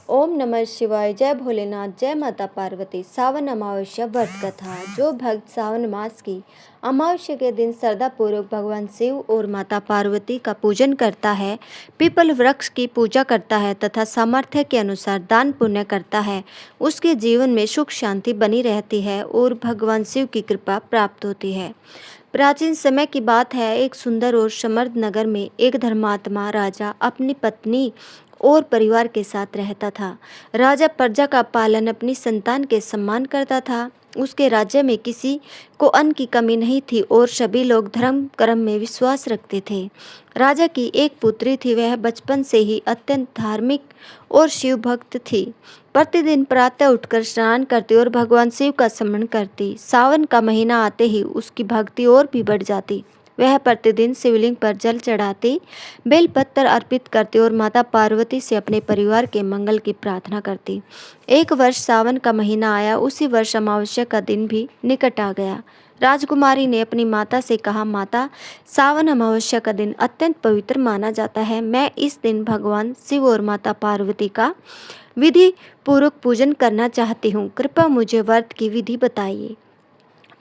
ओम नमः शिवाय। जय भोलेनाथ। जय माता पार्वती। सावन अमावस्या व्रत कथा। जो भक्त सावन मास की अमावस्या के दिन श्रद्धापूर्वक भगवान शिव और माता पार्वती का पूजन करता है, पीपल वृक्ष की पूजा करता है तथा सामर्थ्य के अनुसार दान पुण्य करता है, उसके जीवन में सुख शांति बनी रहती है और भगवान शिव की कृपा प्राप्त होती है। प्राचीन समय की बात है। एक सुंदर और समृद्ध नगर में एक धर्मात्मा राजा अपनी पत्नी और परिवार के साथ रहता था। राजा प्रजा का पालन, अपनी संतान के सम्मान करता था। उसके राज्य में किसी को अन्न की कमी नहीं थी और सभी लोग धर्म कर्म में विश्वास रखते थे। राजा की एक पुत्री थी। वह बचपन से ही अत्यंत धार्मिक और शिव भक्त थी। प्रतिदिन प्रातः उठकर स्नान करती और भगवान शिव का स्मरण करती। सावन का महीना आते ही उसकी भक्ति और भी बढ़ जाती। वह प्रतिदिन शिवलिंग पर जल चढ़ाती, बेलपत्र अर्पित करती और माता पार्वती से अपने परिवार के मंगल की प्रार्थना करती। एक वर्ष सावन का महीना आया। उसी वर्ष अमावस्या का दिन भी निकट आ गया। राजकुमारी ने अपनी माता से कहा, माता, सावन अमावस्या का दिन अत्यंत पवित्र माना जाता है। मैं इस दिन भगवान शिव और माता पार्वती का विधि पूर्वक पूजन करना चाहती हूँ। कृपया मुझे व्रत की विधि बताइए।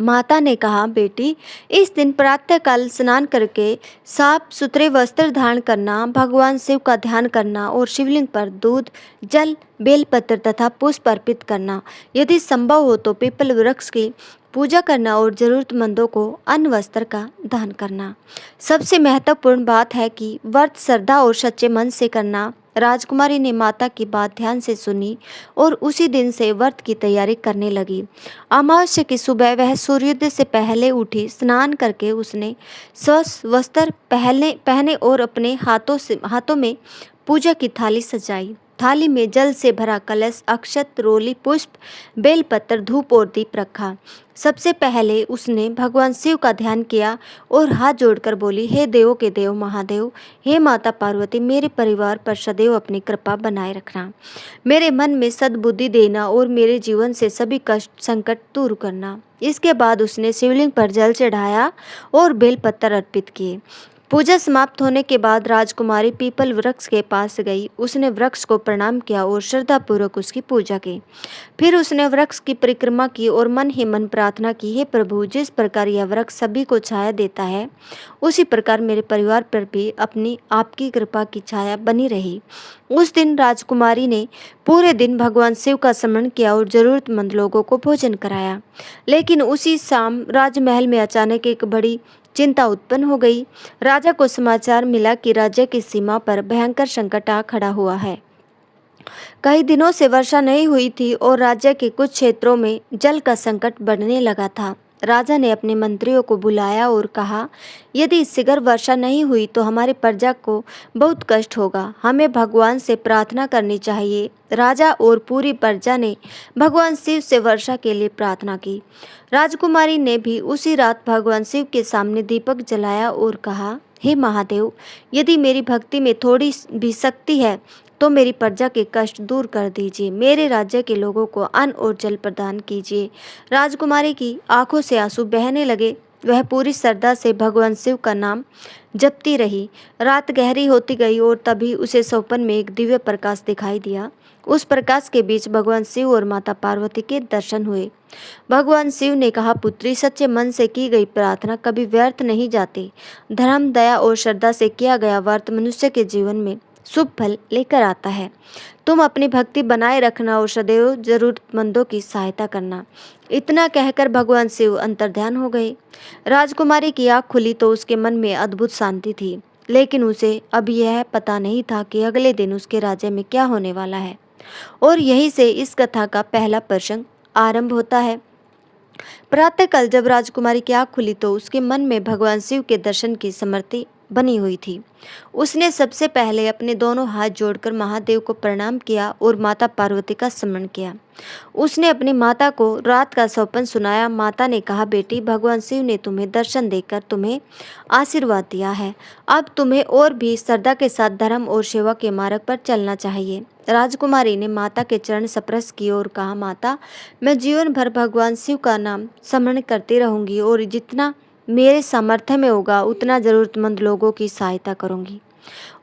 माता ने कहा, बेटी, इस दिन प्रातःकाल स्नान करके साफ सुथरे वस्त्र धारण करना, भगवान शिव का ध्यान करना और शिवलिंग पर दूध, जल, बेलपत्र तथा पुष्प अर्पित करना। यदि संभव हो तो पीपल वृक्ष की पूजा करना और जरूरतमंदों को अन्न वस्त्र का दान करना। सबसे महत्वपूर्ण बात है कि व्रत श्रद्धा और सच्चे मन से करना। राजकुमारी ने माता की बात ध्यान से सुनी और उसी दिन से व्रत की तैयारी करने लगी। अमावस्या की सुबह वह सूर्योदय से पहले उठी। स्नान करके उसने स्वच्छ वस्त्र पहने और अपने हाथों में पूजा की थाली सजाई। थाली में जल से भरा कलश, अक्षत, रोली, पुष्प, बेलपत्र, धूप और दीप रखा। सबसे पहले उसने भगवान शिव का ध्यान किया और हाथ जोड़कर बोली, हे देवों के देव महादेव, हे माता पार्वती, मेरे परिवार पर सदैव अपनी कृपा बनाए रखना, मेरे मन में सद्बुद्धि देना और मेरे जीवन से सभी कष्ट संकट दूर करना। इसके बाद उसने शिवलिंग पर जल चढ़ाया और बेलपत्र अर्पित किए। पूजा समाप्त होने के बाद राजकुमारी पीपल वृक्ष के पास गई। उसने वृक्ष को प्रणाम किया और श्रद्धापूर्वक उसकी पूजा की। फिर उसने वृक्ष की परिक्रमा की और मन ही मन प्रार्थना की, हे प्रभु, जिस प्रकार यह वृक्ष सभी को छाया देता है, उसी प्रकार मेरे परिवार पर भी अपनी आपकी कृपा की छाया बनी रही। उस दिन राजकुमारी ने पूरे दिन भगवान शिव का स्मरण किया और जरूरतमंद लोगों को भोजन कराया। लेकिन उसी शाम राजमहल में अचानक एक बड़ी चिंता उत्पन्न हो गई। राजा को समाचार मिला कि राज्य की सीमा पर भयंकर संकट आ खड़ा हुआ है। कई दिनों से वर्षा नहीं हुई थी और राज्य के कुछ क्षेत्रों में जल का संकट बढ़ने लगा था। राजा ने अपने मंत्रियों को बुलाया और कहा, यदि शीघ्र वर्षा नहीं हुई तो हमारी प्रजा को बहुत कष्ट होगा। हमें भगवान से प्रार्थना करनी चाहिए। राजा और पूरी प्रजा ने भगवान शिव से वर्षा के लिए प्रार्थना की। राजकुमारी ने भी उसी रात भगवान शिव के सामने दीपक जलाया और कहा, हे महादेव, यदि मेरी भक्ति में थोड़ी भी शक्ति है तो मेरी प्रजा के कष्ट दूर कर दीजिए। मेरे राज्य के लोगों को अन्न और जल प्रदान कीजिए। राजकुमारी की आंखों से आंसू बहने लगे। वह पूरी श्रद्धा से भगवान शिव का नाम जपती रही। रात गहरी होती गई और तभी उसे स्वप्न में एक दिव्य प्रकाश दिखाई दिया। उस प्रकाश के बीच भगवान शिव और माता पार्वती के दर्शन हुए। भगवान शिव ने कहा, पुत्री, सच्चे मन से की गई प्रार्थना कभी व्यर्थ नहीं जाती। धर्म, दया और श्रद्धा से किया गया व्रत मनुष्य के जीवन में शुभ फल लेकर आता है। तुम अपनी भक्ति बनाए रखना और सदैव जरूरतमंदों की सहायता करना। इतना कहकर भगवान शिव अंतर्ध्यान हो गए। राजकुमारी की आँख खुली तो उसके मन में अद्भुत शांति थी, लेकिन उसे अब यह पता नहीं था कि अगले दिन उसके राज्य में क्या होने वाला है। और यहीं से इस कथा का पहला प्रसंग आरंभ होता है। प्रातःकाल जब राजकुमारी की आँख खुली तो उसके मन में भगवान शिव के दर्शन की स्मृति बनी हुई थी। उसने सबसे पहले अपने दोनों हाथ जोड़कर महादेव को प्रणाम किया और माता पार्वती का स्मरण किया। उसने अपनी माता को रात का स्वप्न सुनाया। माता ने कहा, बेटी, भगवान शिव ने तुम्हें दर्शन देकर तुम्हें आशीर्वाद दिया है। अब तुम्हें और भी श्रद्धा के साथ धर्म और सेवा के मार्ग पर चलना चाहिए। राजकुमारी ने माता के चरण स्पर्श किए और कहा, माता, मैं जीवन भर भगवान शिव का नाम स्मरण करती रहूंगी और जितना मेरे सामर्थ्य में होगा उतना जरूरतमंद लोगों की सहायता करूंगी।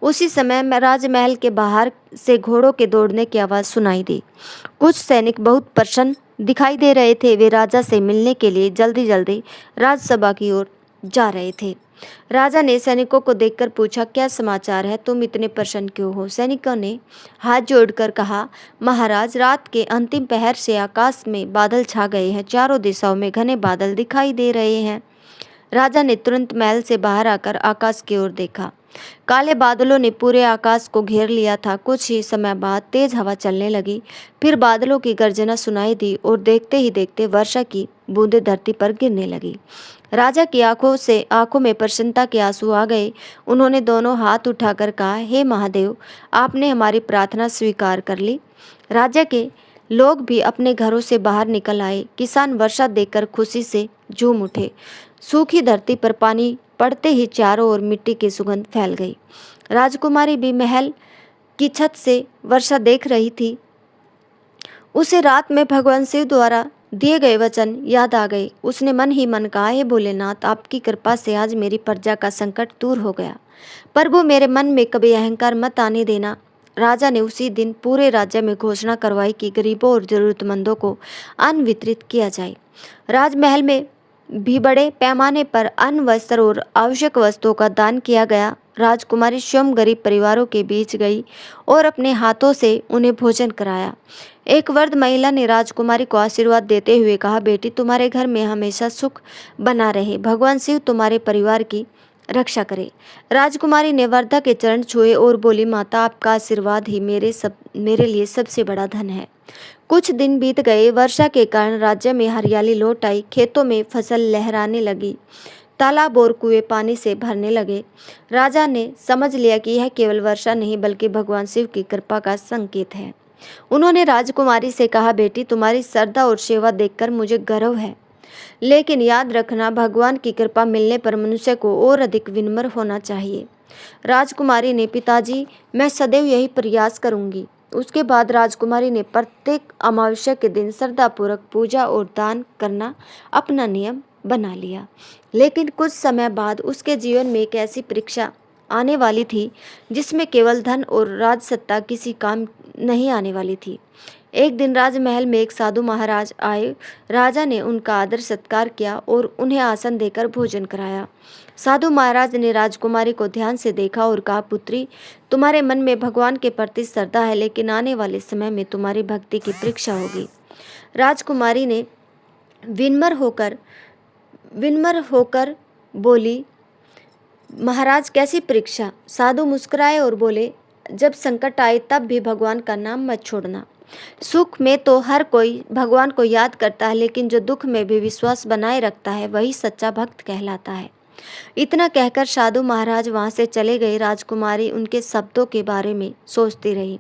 उसी समय में राजमहल के बाहर से घोड़ों के दौड़ने की आवाज़ सुनाई दी। कुछ सैनिक बहुत प्रसन्न दिखाई दे रहे थे। वे राजा से मिलने के लिए जल्दी जल्दी राजसभा की ओर जा रहे थे। राजा ने सैनिकों को देखकर पूछा, क्या समाचार है? तुम इतने प्रसन्न क्यों हो? सैनिकों ने हाथ जोड़कर कहा, महाराज, रात के अंतिम पहर से आकाश में बादल छा गए हैं। चारों दिशाओं में घने बादल दिखाई दे रहे हैं। राजा ने तुरंत महल से बाहर आकर आकाश की ओर देखा। काले बादलों ने पूरे आकाश को घेर लिया था। कुछ ही समय बाद तेज हवा चलने लगी। फिर बादलों की गर्जना सुनाई दी और देखते ही देखते वर्षा की बूंदें धरती पर गिरने लगी। राजा की आंखों में प्रसन्नता के आंसू आ गए। उन्होंने दोनों हाथ उठाकर कहा, हे महादेव, आपने हमारी प्रार्थना स्वीकार कर ली। राज्य के लोग भी अपने घरों से बाहर निकल आए। किसान वर्षा देखकर खुशी से झूम उठे। सूखी धरती पर पानी पड़ते ही चारों ओर मिट्टी की सुगंध फैल गई। राजकुमारी भी महल की छत से वर्षा देख रही थी। उसे रात में भगवान शिव द्वारा दिए गए वचन याद आ गए। उसने मन ही मन कहा, हे भोलेनाथ, आपकी कृपा से आज मेरी प्रजा का संकट दूर हो गया। प्रभु, मेरे मन में कभी अहंकार मत आने देना। राजा ने उसी दिन पूरे राज्य में घोषणा करवाई कि गरीबों और जरूरतमंदों को अन्न वितरित किया जाए। राजमहल में भी बड़े पैमाने पर अन्न, वस्त्र और आवश्यक वस्तुओं का दान किया गया। राजकुमारी स्वयं गरीब परिवारों के बीच गई और अपने हाथों से उन्हें भोजन कराया। एक वृद्ध महिला ने राजकुमारी को आशीर्वाद देते हुए कहा, बेटी, तुम्हारे घर में हमेशा सुख बना रहे। भगवान शिव तुम्हारे परिवार की रक्षा करे। राजकुमारी ने वृद्धा के चरण छुए और बोली, माता, आपका आशीर्वाद ही मेरे लिए सबसे बड़ा धन है। कुछ दिन बीत गए। वर्षा के कारण राज्य में हरियाली लौट आई। खेतों में फसल लहराने लगी। तालाब और कुएं पानी से भरने लगे। राजा ने समझ लिया कि यह केवल वर्षा नहीं बल्कि भगवान शिव की कृपा का संकेत है। उन्होंने राजकुमारी से कहा, बेटी, तुम्हारी श्रद्धा और सेवा देखकर मुझे गर्व है। लेकिन याद रखना, भगवान की कृपा मिलने पर मनुष्य को और अधिक विनम्र होना चाहिए। राजकुमारी ने, पिताजी, मैं सदैव यही प्रयास करूंगी। उसके बाद राजकुमारी ने प्रत्येक अमावस्या के दिन श्रद्धापूर्वक पूजा और दान करना अपना नियम बना लिया। लेकिन कुछ समय बाद उसके जीवन में एक ऐसी परीक्षा आने वाली थी जिसमें केवल धन और राजसत्ता किसी काम नहीं आने वाली थी। एक दिन राजमहल में एक साधु महाराज आए। राजा ने उनका आदर सत्कार किया और उन्हें आसन देकर भोजन कराया। साधु महाराज ने राजकुमारी को ध्यान से देखा और कहा, पुत्री, तुम्हारे मन में भगवान के प्रति श्रद्धा है, लेकिन आने वाले समय में तुम्हारी भक्ति की परीक्षा होगी। राजकुमारी ने विनम्र होकर बोली, महाराज, कैसी परीक्षा? साधु मुस्कुराए और बोले, जब संकट आए तब भी भगवान का नाम मत छोड़ना। सुख में तो हर कोई भगवान को याद करता है, लेकिन जो दुख में भी विश्वास बनाए रखता है वही सच्चा भक्त कहलाता है। इतना कहकर साधु महाराज वहां से चले गए। राजकुमारी उनके शब्दों के बारे में सोचती रही।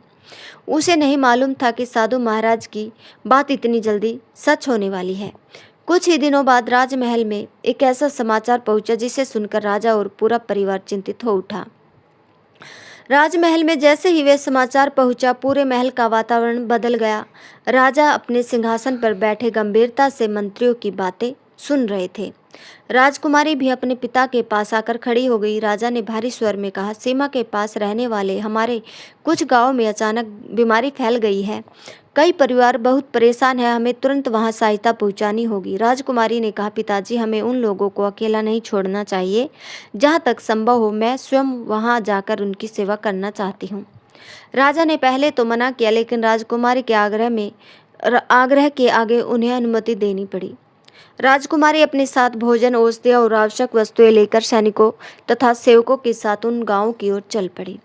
उसे नहीं मालूम था कि साधु महाराज की बात इतनी जल्दी सच होने वाली है। कुछ ही दिनों बाद राजमहल में एक ऐसा समाचार पहुंचा जिसे सुनकर राजा और पूरा परिवार चिंतित हो उठा। राजमहल में जैसे ही वे समाचार पहुंचा, पूरे महल का वातावरण बदल गया। राजा अपने सिंहासन पर बैठे गंभीरता से मंत्रियों की बातें सुन रहे थे। राजकुमारी भी अपने पिता के पास आकर खड़ी हो गई। राजा ने भारी स्वर में कहा, सीमा के पास रहने वाले हमारे कुछ गांव में अचानक बीमारी फैल गई है। कई परिवार बहुत परेशान है। हमें तुरंत वहां सहायता पहुंचानी होगी। राजकुमारी ने कहा, पिताजी, हमें उन लोगों को अकेला नहीं छोड़ना चाहिए। जहां तक संभव हो मैं स्वयं वहां जाकर उनकी सेवा करना चाहती हूँ। राजा ने पहले तो मना किया, लेकिन राजकुमारी के आग्रह के आगे उन्हें अनुमति देनी पड़ी। राजकुमारी अपने साथ भोजन, औषधियाँ और आवश्यक वस्तुएं लेकर सैनिकों तथा सेवकों के साथ उन गांवों की ओर चल पड़ी।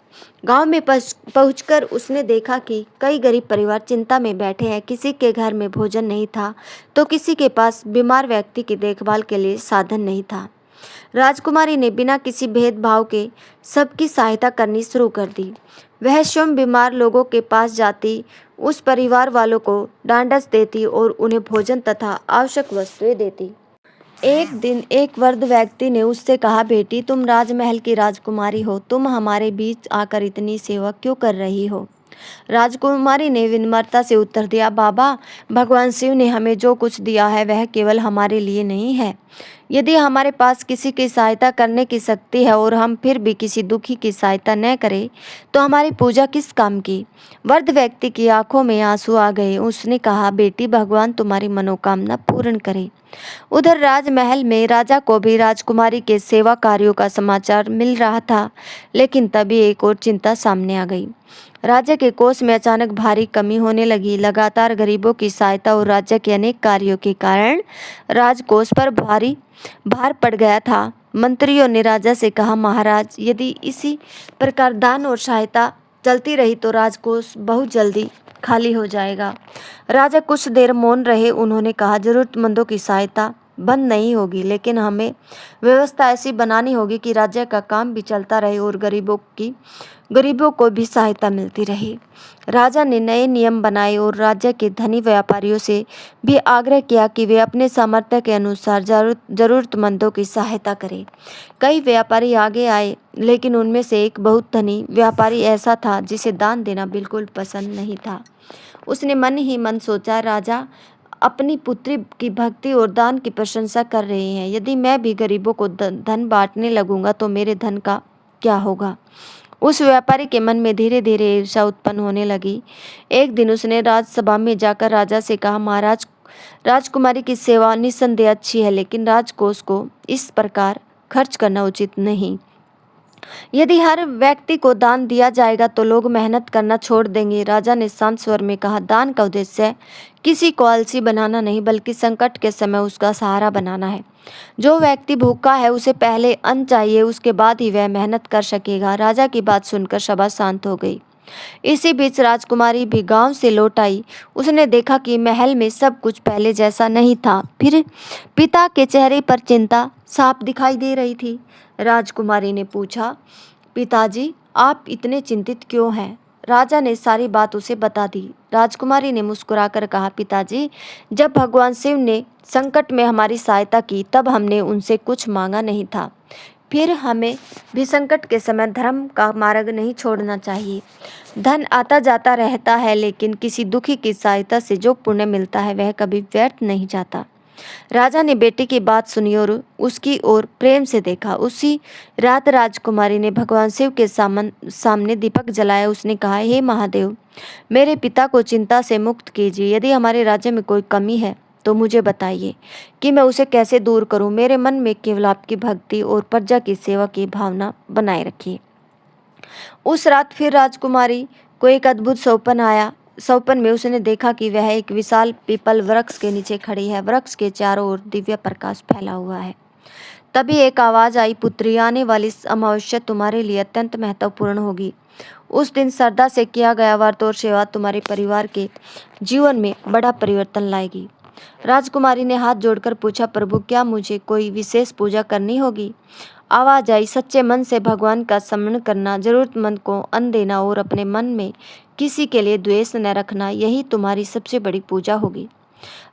गांव में पहुंचकर उसने देखा कि कई गरीब परिवार चिंता में बैठे हैं। किसी के घर में भोजन नहीं था तो किसी के पास बीमार व्यक्ति की देखभाल के लिए साधन नहीं था। राजकुमारी ने बिना किसी भेदभाव के सबकी सहायता करनी शुरू कर दी। वह स्वयं बीमार लोगों के पास जाती, उस परिवार वालों को ढांढस देती और उन्हें भोजन तथा आवश्यक वस्तुएं देती। एक दिन एक वृद्ध व्यक्ति ने उससे कहा, बेटी, तुम राजमहल की राजकुमारी हो, तुम हमारे बीच आकर इतनी सेवा क्यों कर रही हो? राजकुमारी ने विनम्रता से उत्तर दिया, बाबा, भगवान शिव ने हमें जो कुछ दिया है वह केवल हमारे लिए नहीं है। यदि हमारे पास किसी की सहायता करने की शक्ति है और हम फिर भी किसी दुखी की सहायता न करें तो हमारी पूजा किस काम की। वृद्ध व्यक्ति की आंखों में आंसू आ गए। उसने कहा, बेटी, भगवान तुम्हारी मनोकामना पूर्ण करे। उधर राजमहल में राजा को भी राजकुमारी के सेवा कार्यों का समाचार मिल रहा था, लेकिन तभी एक और चिंता सामने आ गई। राज्य के कोष में अचानक भारी कमी होने लगी। लगातार गरीबों की सहायता और राज्य के अनेक कार्यों के कारण राजकोष पर भारी भार पड़ गया था। मंत्रियों ने राजा से कहा, महाराज, यदि इसी प्रकार दान और सहायता चलती रही तो राजकोष बहुत जल्दी खाली हो जाएगा। राजा कुछ देर मौन रहे। उन्होंने कहा, जरूरतमंदों की सहायता बंद नहीं होगी, लेकिन हमें व्यवस्था ऐसी बनानी होगी कि राज्य का काम भी चलता रहे और गरीबों को भी सहायता मिलती रहे। राजा ने नए नियम बनाए और राज्य के धनी व्यापारियों से भी आग्रह किया कि वे अपने सामर्थ्य के अनुसार जरूरतमंदों की सहायता करें। कई व्यापारी आगे आए, लेकिन उनमें से एक बहुत धनी व्यापारी ऐसा था जिसे दान देना बिल्कुल पसंद नहीं था। उसने मन ही मन सोचा, राजा अपनी पुत्री की भक्ति और दान की प्रशंसा कर रहे हैं। यदि मैं भी गरीबों को धन बांटने लगूंगा तो मेरे धन का क्या होगा। उस व्यापारी के मन में धीरे धीरे ईर्ष्या उत्पन्न होने लगी। एक दिन उसने राजसभा में जाकर राजा से कहा, महाराज, राजकुमारी की सेवा निस्संदेह अच्छी है, लेकिन राजकोष को इस प्रकार खर्च करना उचित नहीं। यदि हर व्यक्ति को दान दिया जाएगा तो लोग मेहनत करना छोड़ देंगे। राजा ने शांत स्वर में कहा, दान का उद्देश्य किसी को आलसी बनाना नहीं, बल्कि संकट के समय उसका सहारा बनाना है। जो व्यक्ति भूखा है उसे पहले अन्न चाहिए, उसके बाद ही वह मेहनत कर सकेगा। राजा की बात सुनकर सभा शांत हो गई। इसी बीच राजकुमारी भी गांव से लौट आई। उसने देखा कि महल में सब कुछ पहले जैसा नहीं था। फिर पिता के चेहरे पर चिंता साफ दिखाई दे रही थी। राजकुमारी ने पूछा, पिताजी, आप इतने चिंतित क्यों हैं? राजा ने सारी बात उसे बता दी। राजकुमारी ने मुस्कुराकर कहा, पिताजी, जब भगवान शिव ने संकट में हमारी सहायता की तब हमने उनसे कुछ मांगा नहीं था। फिर हमें भी संकट के समय धर्म का मार्ग नहीं छोड़ना चाहिए। धन आता जाता रहता है, लेकिन किसी दुखी की सहायता से जो पुण्य मिलता है वह कभी व्यर्थ नहीं जाता। राजा ने बेटी की बात सुनी और उसकी ओर प्रेम से देखा। उसी रात राजकुमारी ने भगवान शिव के सामने दीपक जलाया। उसने कहा, हे महादेव, मेरे पिता को चिंता से मुक्त कीजिए। यदि हमारे राज्य में कोई कमी है तो मुझे बताइए कि मैं उसे कैसे दूर करूं। मेरे मन में केवल आपकी भक्ति और प्रजा की सेवा की भावना बनाए रखिए। उस रात फिर राजकुमारी को एक अद्भुत सपना आया। सपन में उसने देखा कि वह एक विशाल पीपल वृक्ष के नीचे खड़ी है। वृक्ष के चारों ओर दिव्य प्रकाश फैला हुआ है। तभी एक आवाज आई, पुत्री, आने वाली अमावस्या तुम्हारे लिए अत्यंत महत्वपूर्ण होगी। उस दिन श्रद्धा से किया गया व्रत और सेवा तुम्हारे परिवार के जीवन में बड़ा परिवर्तन लाएगी। राजकुमारी ने हाथ जोड़कर पूछा, प्रभु, क्या मुझे कोई विशेष पूजा करनी होगी? आवाज आई, सच्चे मन से भगवान का स्मरण करना, जरूरतमंद को अन्न देना और अपने मन में किसी के लिए द्वेष न रखना, यही तुम्हारी सबसे बड़ी पूजा होगी।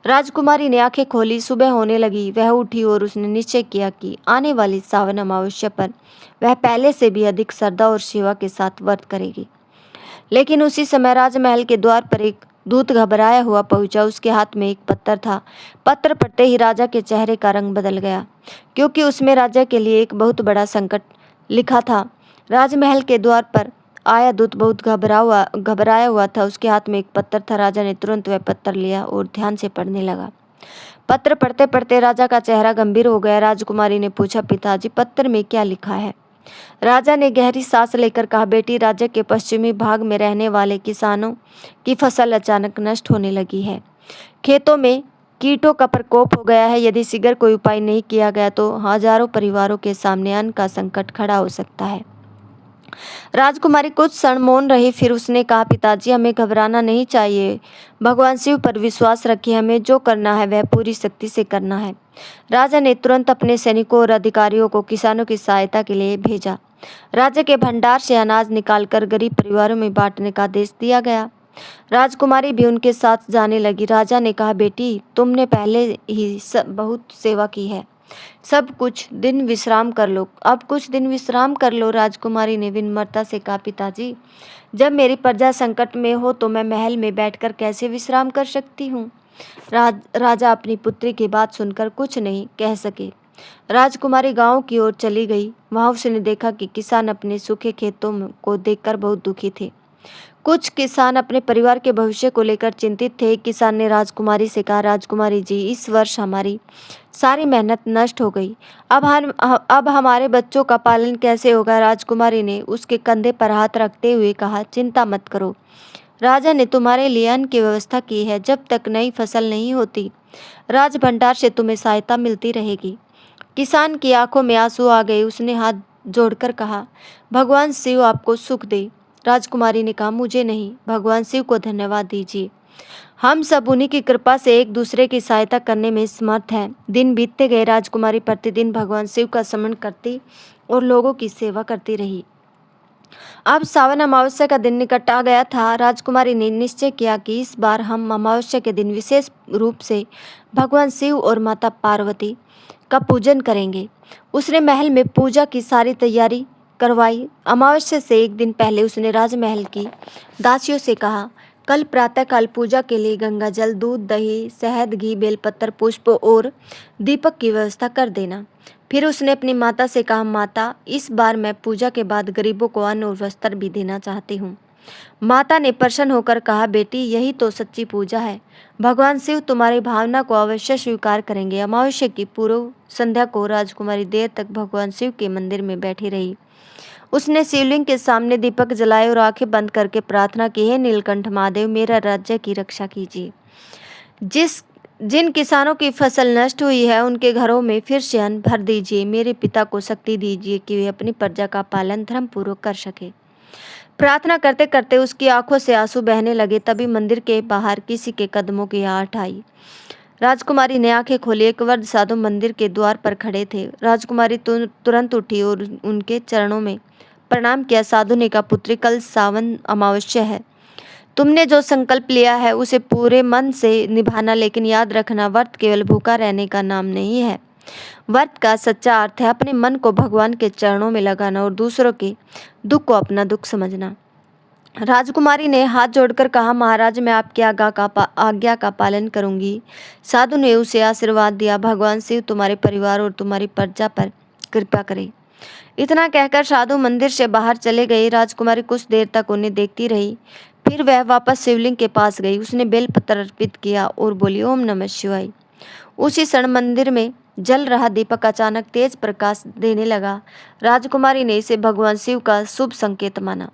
राजकुमारी ने आंखें खोली। सुबह होने लगी। वह उठी और उसने निश्चय किया कि आने वाली सावन अमावस्या पर वह पहले से भी अधिक श्रद्धा और सेवा के साथ व्रत करेगी। लेकिन उसी समय राजमहल के द्वार पर एक दूत घबराया हुआ पहुंचा। उसके हाथ में एक पत्थर था। पत्थर पढ़ते ही राजा के चेहरे का रंग बदल गया, क्योंकि उसमें राजा के लिए एक बहुत बड़ा संकट लिखा था। राजमहल के द्वार पर आया दूत बहुत घबराया हुआ था। उसके हाथ में एक पत्थर था। राजा ने तुरंत वह पत्थर लिया और ध्यान से पढ़ने लगा। पत्र पढ़ते पढ़ते राजा का चेहरा गंभीर हो गया। राजकुमारी ने पूछा, पिताजी, पत्र में क्या लिखा है? राजा ने गहरी सांस लेकर कहा, बेटी, राज्य के पश्चिमी भाग में रहने वाले किसानों की फसल अचानक नष्ट होने लगी है। खेतों में कीटों का प्रकोप हो गया है। यदि शीघ्र कोई उपाय नहीं किया गया तो हजारों परिवारों के सामने अन्न का संकट खड़ा हो सकता है। राजकुमारी कुछ क्षण मौन रही। फिर उसने कहा, पिताजी, हमें घबराना नहीं चाहिए। भगवान शिव पर विश्वास रखिए। हमें जो करना है वह पूरी शक्ति से करना है। राजा ने तुरंत अपने सैनिकों और अधिकारियों को किसानों की सहायता के लिए भेजा। राज्य के भंडार से अनाज निकालकर गरीब परिवारों में बांटने का आदेश दिया गया। राजकुमारी भी उनके साथ जाने लगी। राजा ने कहा, बेटी, तुमने पहले ही बहुत सेवा की है। सब कुछ दिन विश्राम कर लो, अब कुछ दिन विश्राम कर लो। राजकुमारी ने विनम्रता से कहा, पिताजी, जब मेरी प्रजा संकट में हो तो मैं महल में बैठकर कैसे विश्राम कर सकती हूँ। राजा अपनी पुत्री की बात सुनकर कुछ नहीं कह सके। राजकुमारी गांव की ओर चली गई। वहां उसने देखा कि किसान अपने सूखे खेतों को देखकर बहुत दुखी थे। कुछ किसान अपने परिवार के भविष्य को लेकर चिंतित थे। किसान ने राजकुमारी से कहा, राजकुमारी जी, इस वर्ष हमारी सारी मेहनत नष्ट हो गई। अब हमारे बच्चों का पालन कैसे होगा। राजकुमारी ने उसके कंधे पर हाथ रखते हुए कहा, चिंता मत करो, राजा ने तुम्हारे लिए अन्न की व्यवस्था की है। जब तक नई फसल नहीं होती, राज भंडार से तुम्हें सहायता मिलती रहेगी। किसान की आंखों में आंसू आ गए। उसने हाथ जोड़कर कहा, भगवान शिव आपको सुख दे। राजकुमारी ने कहा, मुझे नहीं, भगवान शिव को धन्यवाद दीजिए। हम सब उन्हीं की कृपा से एक दूसरे की सहायता करने में समर्थ हैं। दिन बीतते गए। राजकुमारी प्रतिदिन भगवान शिव का स्मरण करती और लोगों की सेवा करती रही। अब सावन अमावस्या का दिन निकट आ गया था। राजकुमारी ने निश्चय किया कि इस बार हम अमावस्या के दिन विशेष रूप से भगवान शिव और माता पार्वती का पूजन करेंगे। उसने महल में पूजा की सारी तैयारी करवाई। अमावस्या से एक दिन पहले उसने राजमहल की दासियों से कहा, कल प्रातःकाल पूजा के लिए गंगा जल, दूध, दही, शहद, घी, बेलपत्र, पुष्प और दीपक की व्यवस्था कर देना। फिर उसने अपनी माता से कहा, माता, इस बार मैं पूजा के बाद गरीबों को अन्न और वस्त्र भी देना चाहती हूँ। माता ने प्रसन्न होकर कहा, बेटी, यही तो सच्ची पूजा है। भगवान शिव तुम्हारी भावना को अवश्य स्वीकार करेंगे। अमावस्या की पूर्व संध्या को राजकुमारी देर तक भगवान शिव के मंदिर में बैठी रही। उसने शिवलिंग के सामने दीपक जलाए और आंखें बंद करके प्रार्थना की, हे नीलकंठ महादेव, मेरा राज्य की रक्षा कीजिए। जिन किसानों की फसल नष्ट हुई है उनके घरों में फिर से अन्न भर दीजिए। मेरे पिता को शक्ति दीजिए कि वे अपनी प्रजा का पालन धर्मपूर्वक कर सके। प्रार्थना करते करते उसकी आंखों से आंसू बहने लगे। तभी मंदिर के बाहर किसी के कदमों की आहट आई। राजकुमारी ने आंखें खोली। एक वृद्ध साधु मंदिर के द्वार पर खड़े थे। राजकुमारी तुरंत उठी और उनके चरणों में प्रणाम किया। साधु ने कहा, पुत्री, कल सावन अमावस्या है। तुमने जो संकल्प लिया है उसे पूरे मन से निभाना, लेकिन याद रखना, व्रत केवल भूखा रहने का नाम नहीं है। व्रत का सच्चा अर्थ है अपने मन को भगवान के चरणों में लगाना और दूसरों के दुख को अपना दुख समझना। राजकुमारी ने हाथ जोड़कर कहा, महाराज, मैं आपकी आज्ञा का पालन करूंगी। साधु ने उसे आशीर्वाद दिया, भगवान शिव तुम्हारे परिवार और तुम्हारी प्रजा पर कृपा करे। इतना कहकर साधु मंदिर से बाहर चले गए। राजकुमारी कुछ देर तक उन्हें देखती रही। फिर वह वापस शिवलिंग के पास गई। उसने बेलपत्र अर्पित किया और बोली, ओम नमः शिवाय। उसी क्षण मंदिर में जल रहा दीपक अचानक तेज प्रकाश देने लगा। राजकुमारी ने इसे भगवान शिव का शुभ संकेत माना।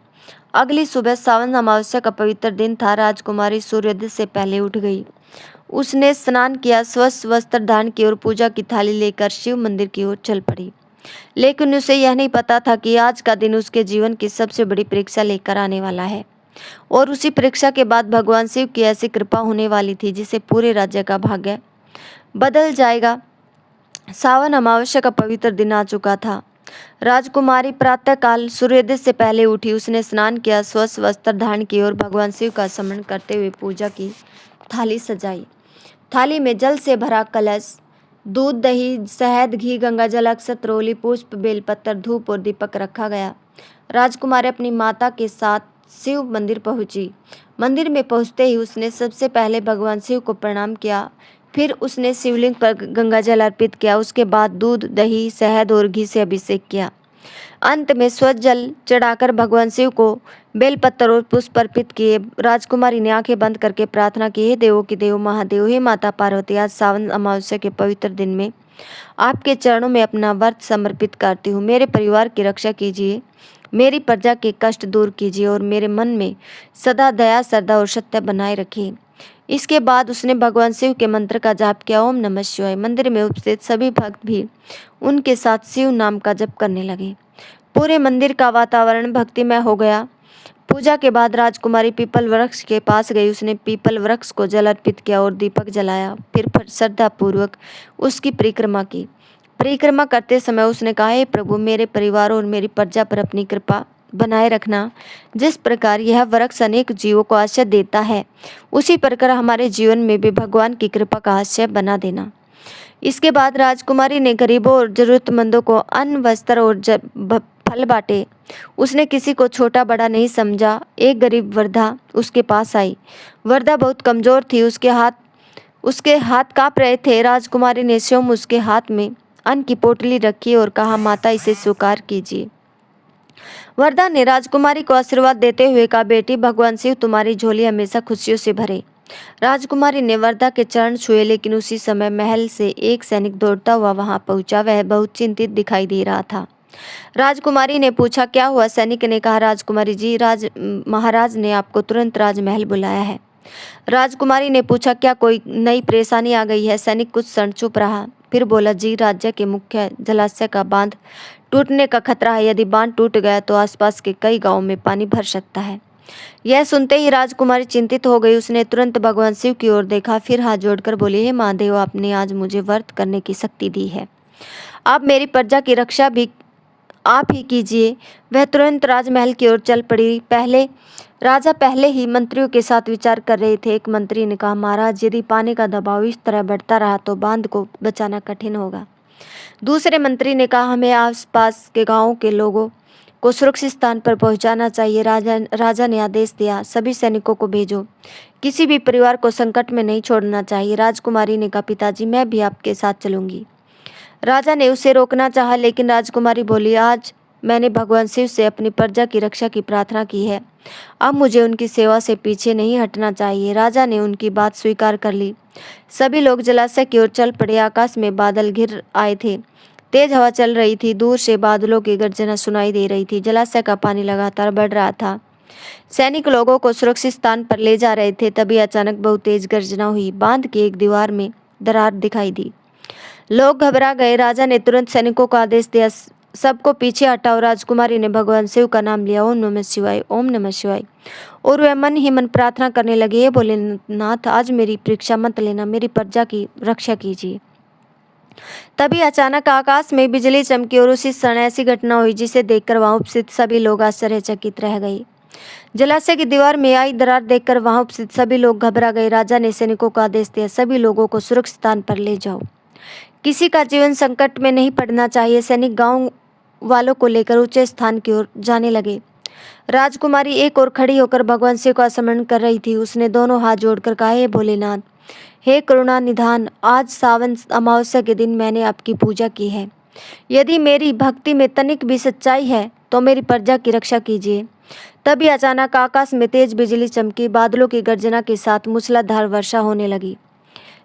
अगली सुबह सावन अमावस्या का पवित्र दिन था। राजकुमारी सूर्योदय से पहले उठ गई। उसने स्नान किया, स्वच्छ वस्त्र धारण की और पूजा की थाली लेकर शिव मंदिर की ओर चल पड़ी। लेकिन उसे यह नहीं पता था कि आज का दिन उसके जीवन की सबसे बड़ी परीक्षा लेकर आने वाला है और उसी परीक्षा के बाद भगवान शिव की ऐसी कृपा होने वाली थी जिसे पूरे राज्य का भाग्य बदल जाएगा। सावन अमावस्या का पवित्र दिन आ चुका था। राजकुमारी प्रातःकाल सूर्योदय से पहले उठी। उसने स्नान किया, स्वच्छ वस्त्र धारण की और भगवान शिव का स्मरण करते हुए पूजा की थाली सजाई। थाली में जल से भरा कलश, दूध, दही, शहद, घी, गंगा जल, अक्षत, रोली, पुष्प, बेलपत्र, धूप और दीपक रखा गया। राजकुमारी अपनी माता के साथ शिव मंदिर पहुंची। मंदिर में पहुंचते ही उसने सबसे पहले भगवान शिव को प्रणाम किया। फिर उसने शिवलिंग पर गंगा जल अर्पित किया। उसके बाद दूध, दही, शहद और घी से अभिषेक किया। अंत में स्वच्छ जल चढ़ाकर भगवान शिव को बेलपत्र और पुष्प अर्पित किए। राजकुमारी ने आंखें बंद करके प्रार्थना की, हे देवों की देव महादेव, हे माता पार्वती, आज सावन अमावस्या के पवित्र दिन में आपके चरणों में अपना व्रत समर्पित करती हूँ। मेरे परिवार की रक्षा कीजिए, मेरी प्रजा के कष्ट दूर कीजिए और मेरे मन में सदा दया, श्रद्धा और सत्य बनाए रखिए। इसके बाद उसने भगवान शिव के मंत्र का जाप किया, ओम नमः शिवाय। मंदिर में उपस्थित सभी भक्त भी उनके साथ शिव नाम का जप करने लगे। पूरे मंदिर का वातावरण भक्तिमय हो गया। पूजा के बाद राजकुमारी पीपल वृक्ष के पास गई। उसने पीपल वृक्ष को जल अर्पित किया और दीपक जलाया। फिर श्रद्धा पूर्वक उसकी परिक्रमा की। परिक्रमा करते समय उसने कहा, हे प्रभु, मेरे परिवार और मेरी प्रजा पर अपनी कृपा बनाए रखना। जिस प्रकार यह वृक्ष अनेक जीवों को आश्रय देता है, उसी प्रकार हमारे जीवन में भी भगवान की कृपा का आश्रय बना देना। इसके बाद राजकुमारी ने गरीबों और जरूरतमंदों को अन्न, वस्त्र और फल बांटे। उसने किसी को छोटा बड़ा नहीं समझा। एक गरीब वृद्धा उसके पास आई। वृद्धा बहुत कमजोर थी, उसके हाथ कांप रहे थे। राजकुमारी ने स्वयं उसके हाथ में अन्न की पोटली रखी और कहा, माता, इसे स्वीकार कीजिए। वरदा ने राजकुमारी को आशीर्वाद देते हुए कहा, बेटी, भगवान शिव तुम्हारी झोली हमेशा खुशियों से भरे। राजकुमारी ने वरदा के चरण छुए, लेकिन उसी समय महल से एक सैनिक दौड़ता हुआ वहां पहुंचा। वह बहुत चिंतित दिखाई दे रहा था। राजकुमारी ने पूछा, क्या हुआ? सैनिक ने कहा, राजकुमारी जी, महाराज ने आपको तुरंत राजमहल बुलाया है। राजकुमारी ने पूछा, क्या कोई नई परेशानी आ गई है? सैनिक कुछ क्षण चुप रहा, फिर बोला, जी, राज्य के मुख्य जलाशय का बांध टूटने का खतरा है। यदि बांध टूट गया तो आसपास के कई गांवों में पानी भर सकता है। यह सुनते ही राजकुमारी चिंतित हो गई। उसने तुरंत भगवान शिव की ओर देखा, फिर हाथ जोड़कर बोली, हे महादेव, आपने आज मुझे व्रत करने की शक्ति दी है। आप मेरी प्रजा की रक्षा भी आप ही कीजिए। वह तुरंत राजमहल की ओर चल पड़ी। राजा पहले ही मंत्रियों के साथ विचार कर रहे थे। एक मंत्री ने कहा, महाराज, यदि पानी का दबाव इस तरह बढ़ता रहा तो बांध को बचाना कठिन होगा। दूसरे मंत्री ने कहा, हमें आसपास के गांवों के लोगों को सुरक्षित स्थान पर पहुंचाना चाहिए। राजा ने आदेश दिया, सभी सैनिकों को भेजो, किसी भी परिवार को संकट में नहीं छोड़ना चाहिए। राजकुमारी ने कहा, पिताजी, मैं भी आपके साथ चलूंगी। राजा ने उसे रोकना चाहा, लेकिन राजकुमारी बोली, आज मैंने भगवान शिव से अपनी प्रजा की रक्षा की प्रार्थना की है। अब मुझे उनकी सेवा से पीछे नहीं हटना चाहिए। राजा ने उनकी बात स्वीकार कर ली। सभी लोग जलाशय की ओर चल पड़े। आकाश में बादल घिर आए थे। तेज हवा चल रही थी। दूर से बादलों की गर्जना सुनाई दे रही थी। जलाशय का पानी लगातार बढ़ रहा था। सैनिक लोगों को सुरक्षित स्थान पर ले जा रहे थे। तभी अचानक बहुत तेज गर्जना हुई। बांध की एक दीवार में दरार दिखाई दी। लोग घबरा गए। राजा ने तुरंत सैनिकों को आदेश दिया, सबको पीछे हटाओ। राजकुमारी ने भगवान शिव का नाम लिया, ओम नमः शिवाय, ओम नमः शिवाय, और वह मन ही मन प्रार्थना करने लगे, हे भोलेनाथ, आज मेरी परीक्षा मत लेना, मेरी प्रजा की रक्षा कीजिए। तभी अचानक आकाश में बिजली चमकी और उसी क्षण ऐसी घटना हुई जिसे देखकर वहां उपस्थित सभी लोग आश्चर्यचकित रह गए। जलाशय की दीवार में आई दरार देखकर वहां उपस्थित सभी लोग घबरा गए। राजा ने सैनिकों को आदेश दिया, सभी लोगों को सुरक्षित स्थान पर ले जाओ, किसी का जीवन संकट में नहीं पड़ना चाहिए। सैनिक गांव वालों को लेकर ऊंचे स्थान की ओर जाने लगे। राजकुमारी एक ओर खड़ी होकर भगवान शिव का स्मरण कर रही थी। उसने दोनों हाथ जोड़कर कहा, हे भोलेनाथ, हे करुणा निधान, आज सावन अमावस्या के दिन मैंने आपकी पूजा की है। यदि मेरी भक्ति में तनिक भी सच्चाई है तो मेरी प्रजा की रक्षा कीजिए। तभी अचानक आकाश में तेज बिजली चमकी। बादलों की गर्जना के साथ मूसलाधार वर्षा होने लगी।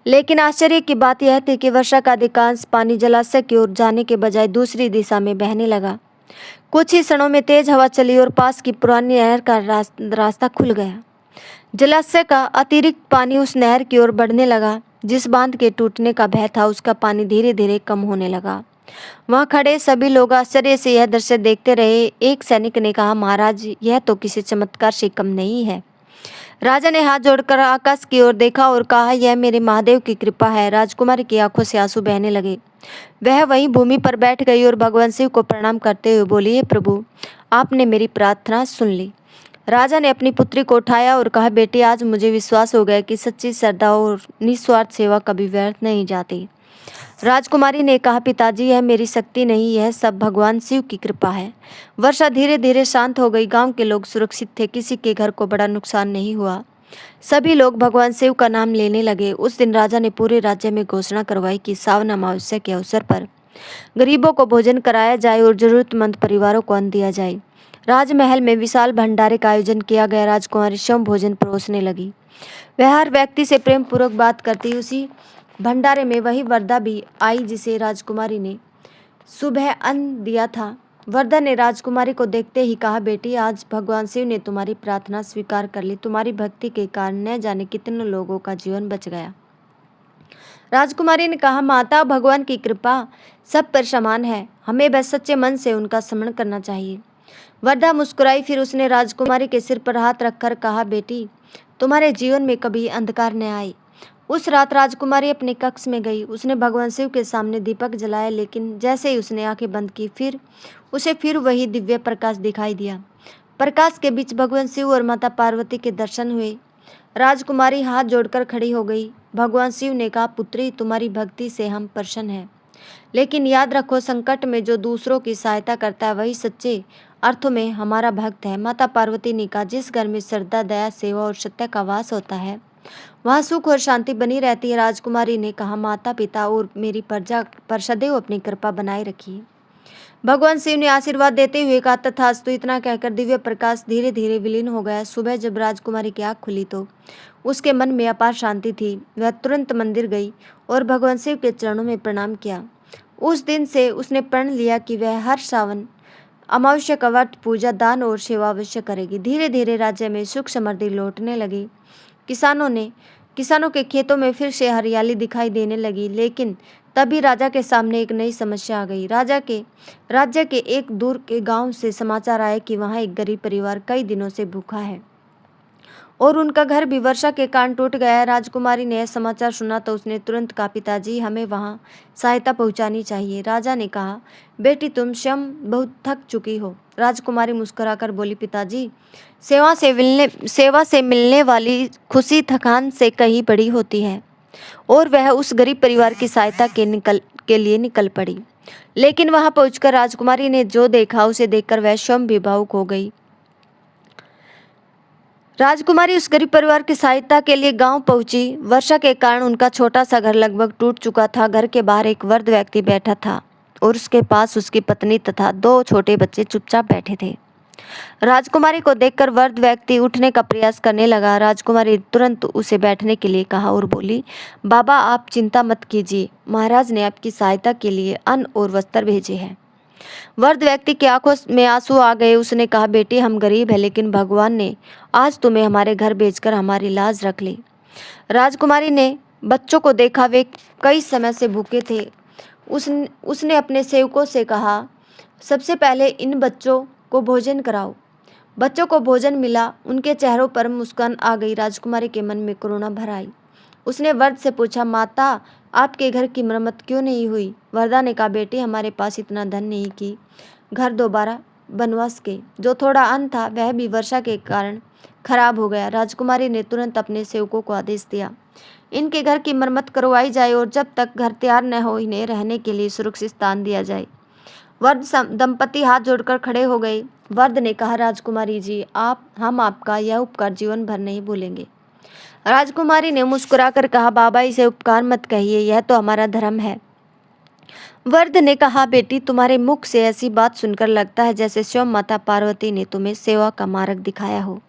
लेकिन आश्चर्य की बात यह थी कि वर्षा का अधिकांश पानी जलाशय की ओर जाने के बजाय दूसरी दिशा में बहने लगा। कुछ ही क्षणों में तेज हवा चली और पास की पुरानी नहर का रास्ता खुल गया। जलाशय का अतिरिक्त पानी उस नहर की ओर बढ़ने लगा। जिस बांध के टूटने का भय था, उसका पानी धीरे धीरे कम होने लगा। वहां खड़े सभी लोग आश्चर्य से यह दृश्य देखते रहे। एक सैनिक ने कहा, महाराज, यह तो किसी चमत्कार से कम नहीं है। राजा ने हाथ जोड़कर आकाश की ओर देखा और कहा, यह मेरे महादेव की कृपा है। राजकुमारी की आंखों से आंसू बहने लगे। वह वहीं भूमि पर बैठ गई और भगवान शिव को प्रणाम करते हुए बोली, हे प्रभु, आपने मेरी प्रार्थना सुन ली। राजा ने अपनी पुत्री को उठाया और कहा, बेटी, आज मुझे विश्वास हो गया कि सच्ची श्रद्धा और निस्वार्थ सेवा कभी व्यर्थ नहीं जाती। राजकुमारी ने कहा, पिताजी, यह मेरी शक्ति नहीं, यह सब भगवान शिव की कृपा है। वर्षा धीरे धीरे शांत हो गई। गांव के लोग सुरक्षित थे। किसी के घर को बड़ा नुकसान नहीं हुआ। सभी लोग भगवान शिव का नाम लेने लगे। उस दिन राजा ने पूरे राज्य में घोषणा करवाई कि सावन अमावस्या के अवसर पर गरीबों को भोजन कराया जाए और जरूरतमंद परिवारों को अन्न दिया जाए। राजमहल में विशाल भंडारे का आयोजन किया गया। राजकुमारी स्वयं भोजन परोसने लगी। वह हर व्यक्ति से प्रेम पूर्वक बात करती। उसी भंडारे में वही वरदा भी आई जिसे राजकुमारी ने सुबह अन्न दिया था। वरदा ने राजकुमारी को देखते ही कहा, बेटी, आज भगवान शिव ने तुम्हारी प्रार्थना स्वीकार कर ली। तुम्हारी भक्ति के कारण न जाने कितने लोगों का जीवन बच गया। राजकुमारी ने कहा, माता, भगवान की कृपा सब पर समान है। हमें बस सच्चे मन से उनका स्मरण करना चाहिए। वरदा मुस्कुराई। फिर उसने राजकुमारी के सिर पर हाथ रखकर कहा, बेटी, तुम्हारे जीवन में कभी अंधकार न आए। उस रात राजकुमारी अपने कक्ष में गई। उसने भगवान शिव के सामने दीपक जलाया, लेकिन जैसे ही उसने आंखें बंद की, उसे फिर वही दिव्य प्रकाश दिखाई दिया। प्रकाश के बीच भगवान शिव और माता पार्वती के दर्शन हुए। राजकुमारी हाथ जोड़कर खड़ी हो गई। भगवान शिव ने कहा, पुत्री तुम्हारी भक्ति से हम प्रसन्न हैं, लेकिन याद रखो संकट में जो दूसरों की सहायता करता है वही सच्चे अर्थों में हमारा भक्त है। माता पार्वती ने कहा, जिस घर में श्रद्धा, दया, सेवा और सत्य का वास होता है वहाँ सुख और शांति बनी रहती है। राजकुमारी ने कहा, माता पिता और मेरी प्रजा पर सदैव अपनी कृपा बनाए रखिए। भगवान शिव ने आशीर्वाद देते हुए कहा, तथास्तु। इतना कहकर दिव्य प्रकाश धीरे धीरे विलीन हो गया। सुबह जब राजकुमारी की आँख खुली तो उसके मन में अपार शांति थी। वह तुरंत मंदिर गई और भगवान शिव के चरणों में प्रणाम किया। उस दिन से उसने प्रण लिया कि वह हर सावन अमावस्या का व्रत, पूजा, दान और सेवा अवश्य करेगी। धीरे धीरे राज्य में सुख समृद्धि लौटने लगी। किसानों के खेतों में फिर से हरियाली दिखाई देने लगी। लेकिन तभी राजा के सामने एक नई समस्या आ गई। राज्य के एक दूर के गांव से समाचार आए कि वहां एक गरीब परिवार कई दिनों से भूखा है और उनका घर भी वर्षा के कारण टूट गया है। राजकुमारी ने यह समाचार सुना तो उसने तुरंत कहा, पिताजी हमें वहां सहायता पहुंचानी चाहिए। राजा ने कहा, बेटी तुम स्वयं बहुत थक चुकी हो। राजकुमारी मुस्कुराकर बोली, पिताजी सेवा से मिलने वाली खुशी थकान से कहीं बड़ी होती है। और वह उस गरीब परिवार की सहायता के लिए निकल पड़ी। लेकिन वहां पहुंचकर राजकुमारी ने जो देखा उसे देखकर वह स्वयं भी भावुक हो गई। राजकुमारी उस गरीब परिवार की सहायता के लिए गांव पहुंची। वर्षा के कारण उनका छोटा सा घर लगभग टूट चुका था। घर के बाहर एक वृद्ध व्यक्ति बैठा था और उसके पास उसकी पत्नी तथा 2 छोटे बच्चे चुपचाप बैठे थे। राजकुमारी को देखकर वृद्ध व्यक्ति उठने का प्रयास करने लगा। राजकुमारी तुरंत उसे बैठने के लिए कहा और बोली, बाबा आप चिंता मत कीजिए, महाराज ने आपकी सहायता के लिए अन्न और वस्त्र भेजे हैं। वृद्ध व्यक्ति की आंखों में आंसू आ गए। उसने कहा, बेटी हम गरीब हैं, लेकिन भगवान ने आज तुम्हें हमारे घर भेजकर हमारी लाज रख ली। राजकुमारी ने बच्चों को देखा, वे कई समय से भूखे थे। उसने अपने सेवकों से कहा, सबसे पहले इन बच्चों को भोजन कराओ। बच्चों को भोजन मिला। उनके चेहरों पर मुस्कान आ गई। राजकुमारी के मन में करुणा भर आई। उसने वृद्ध से पूछा, माता आपके घर की मरम्मत क्यों नहीं हुई? वृद्धा ने कहा, बेटी हमारे पास इतना धन नहीं कि घर दोबारा बनवा सके। जो थोड़ा अन्न था वह भी वर्षा के कारण खराब हो गया। राजकुमारी ने तुरंत अपने सेवकों को आदेश दिया, इनके घर की मरम्मत करवाई जाए और जब तक घर तैयार न हो इन्हें रहने के लिए सुरक्षित स्थान दिया जाए। वृद्ध दंपति हाथ जोड़कर खड़े हो गए। वृद्ध ने कहा, राजकुमारी जी हम आपका यह उपकार जीवन भर नहीं भूलेंगे। राजकुमारी ने मुस्कुराकर कहा, बाबा इसे उपकार मत कहिए, यह तो हमारा धर्म है। वृद्ध ने कहा, बेटी तुम्हारे मुख से ऐसी बात सुनकर लगता है जैसे स्वयं माता पार्वती ने तुम्हें सेवा का मार्ग दिखाया हो।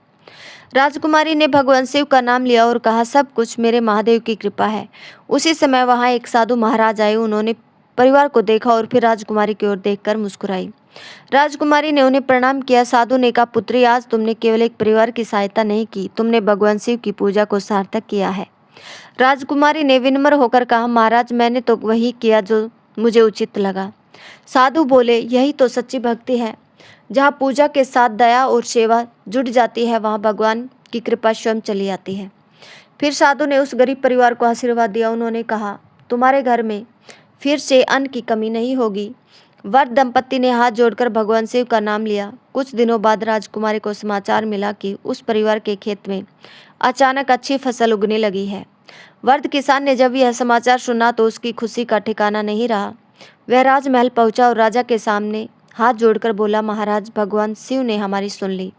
राजकुमारी ने भगवान शिव का नाम लिया और कहा, सब कुछ मेरे महादेव की कृपा है। उसी समय वहां एक साधु महाराज आए। उन्होंने परिवार को देखा और फिर राजकुमारी की ओर देखकर मुस्कुराई। राजकुमारी ने उन्हें प्रणाम किया। साधु ने कहा, पुत्री आज तुमने केवल एक परिवार की सहायता नहीं की, तुमने भगवान शिव की पूजा को सार्थक किया है। राजकुमारी ने विनम्र होकर कहा, महाराज मैंने तो वही किया जो मुझे उचित लगा। साधु बोले, यही तो सच्ची भक्ति है। जहाँ पूजा के साथ दया और सेवा जुड़ जाती है वहाँ भगवान की कृपा स्वयं चली आती है। फिर साधु ने उस गरीब परिवार को आशीर्वाद दिया। उन्होंने कहा, तुम्हारे घर में फिर से अन्न की कमी नहीं होगी। वृद्ध दंपति ने हाथ जोड़कर भगवान शिव का नाम लिया। कुछ दिनों बाद राजकुमारी को समाचार मिला कि उस परिवार के खेत में अचानक अच्छी फसल उगने लगी है। वृद्ध किसान ने जब यह समाचार सुना तो उसकी खुशी का ठिकाना नहीं रहा। वह राजमहल पहुंचा और राजा के सामने हाथ जोड़कर बोला, महाराज भगवान शिव ने हमारी सुन ली,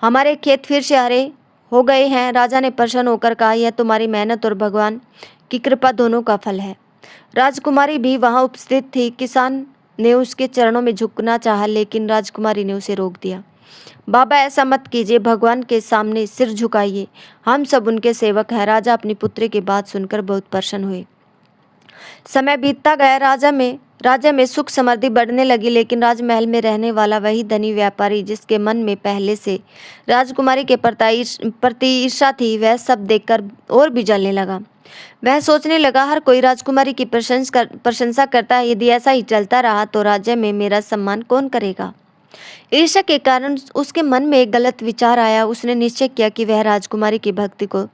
हमारे खेत फिर से हरे हो गए हैं। राजा ने प्रसन्न होकर कहा, यह तुम्हारी मेहनत और भगवान की कृपा दोनों का फल है। राजकुमारी भी वहां उपस्थित थी। किसान ने उसके चरणों में झुकना चाहा, लेकिन राजकुमारी ने उसे रोक दिया। बाबा ऐसा मत कीजिए, भगवान के सामने सिर झुकाइए, हम सब उनके सेवक हैं। राजा अपनी पुत्री की बात सुनकर बहुत प्रसन्न हुए। समय बीतता गया। राज्य में सुख समृद्धि बढ़ने लगी, लेकिन राजमहल में रहने वाला वही धनी व्यापारी जिसके मन में पहले से राजकुमारी के प्रति ईर्ष्या थी, वह सब देखकर और भी जलने लगा। वह सोचने लगा, हर कोई राजकुमारी की प्रशंसा करता है, यदि ऐसा ही चलता रहा तो राज्य में मेरा सम्मान कौन करेगा। ईर्ष्या के कारण उसके मन में एक गलत विचार आया। उसने निश्चय किया कि वह राजकुमारी की भक्ति को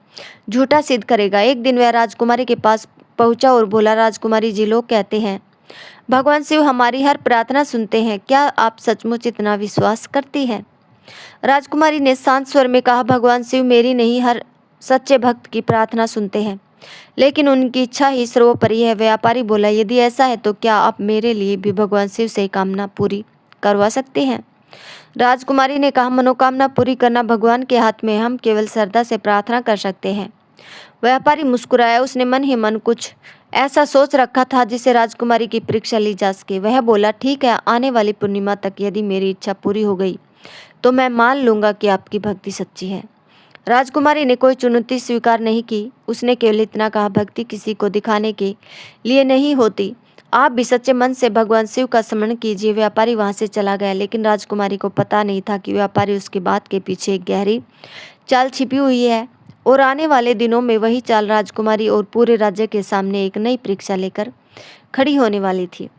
झूठा सिद्ध करेगा। एक दिन वह राजकुमारी के पास पहुंचा और बोला, राजकुमारी जी लोग कहते हैं भगवान शिव हमारी हर प्रार्थना सुनते हैं, क्या आप सचमुच इतना विश्वास करती हैं? राजकुमारी ने शांत स्वर में कहा, भगवान शिव मेरी नहीं हर सच्चे भक्त की प्रार्थना सुनते हैं। लेकिन उनकी इच्छा ही सर्वोपरि है। व्यापारी बोला, यदि ऐसा है तो क्या आप मेरे लिए भी भगवान शिव से कामना पूरी करवा सकते हैं? राजकुमारी ने कहा, मनोकामना पूरी करना भगवान के हाथ में, हम केवल श्रद्धा से प्रार्थना कर सकते हैं। व्यापारी मुस्कुराया। उसने मन ही मन कुछ ऐसा सोच रखा था जिसे राजकुमारी की परीक्षा ली जा सके। वह बोला, ठीक है, आने वाली पूर्णिमा तक यदि मेरी इच्छा पूरी हो गई तो मैं मान लूंगा कि आपकी भक्ति सच्ची है। राजकुमारी ने कोई चुनौती स्वीकार नहीं की। उसने केवल इतना कहा, भक्ति किसी को दिखाने के लिए नहीं होती, आप भी सच्चे मन से भगवान शिव का स्मरण कीजिए। व्यापारी वहां से चला गया, लेकिन राजकुमारी को पता नहीं था कि व्यापारी उसकी बात के पीछे एक गहरी चाल छिपी हुई है और आने वाले दिनों में वही चाल राजकुमारी और पूरे राज्य के सामने एक नई परीक्षा लेकर खड़ी होने वाली थी।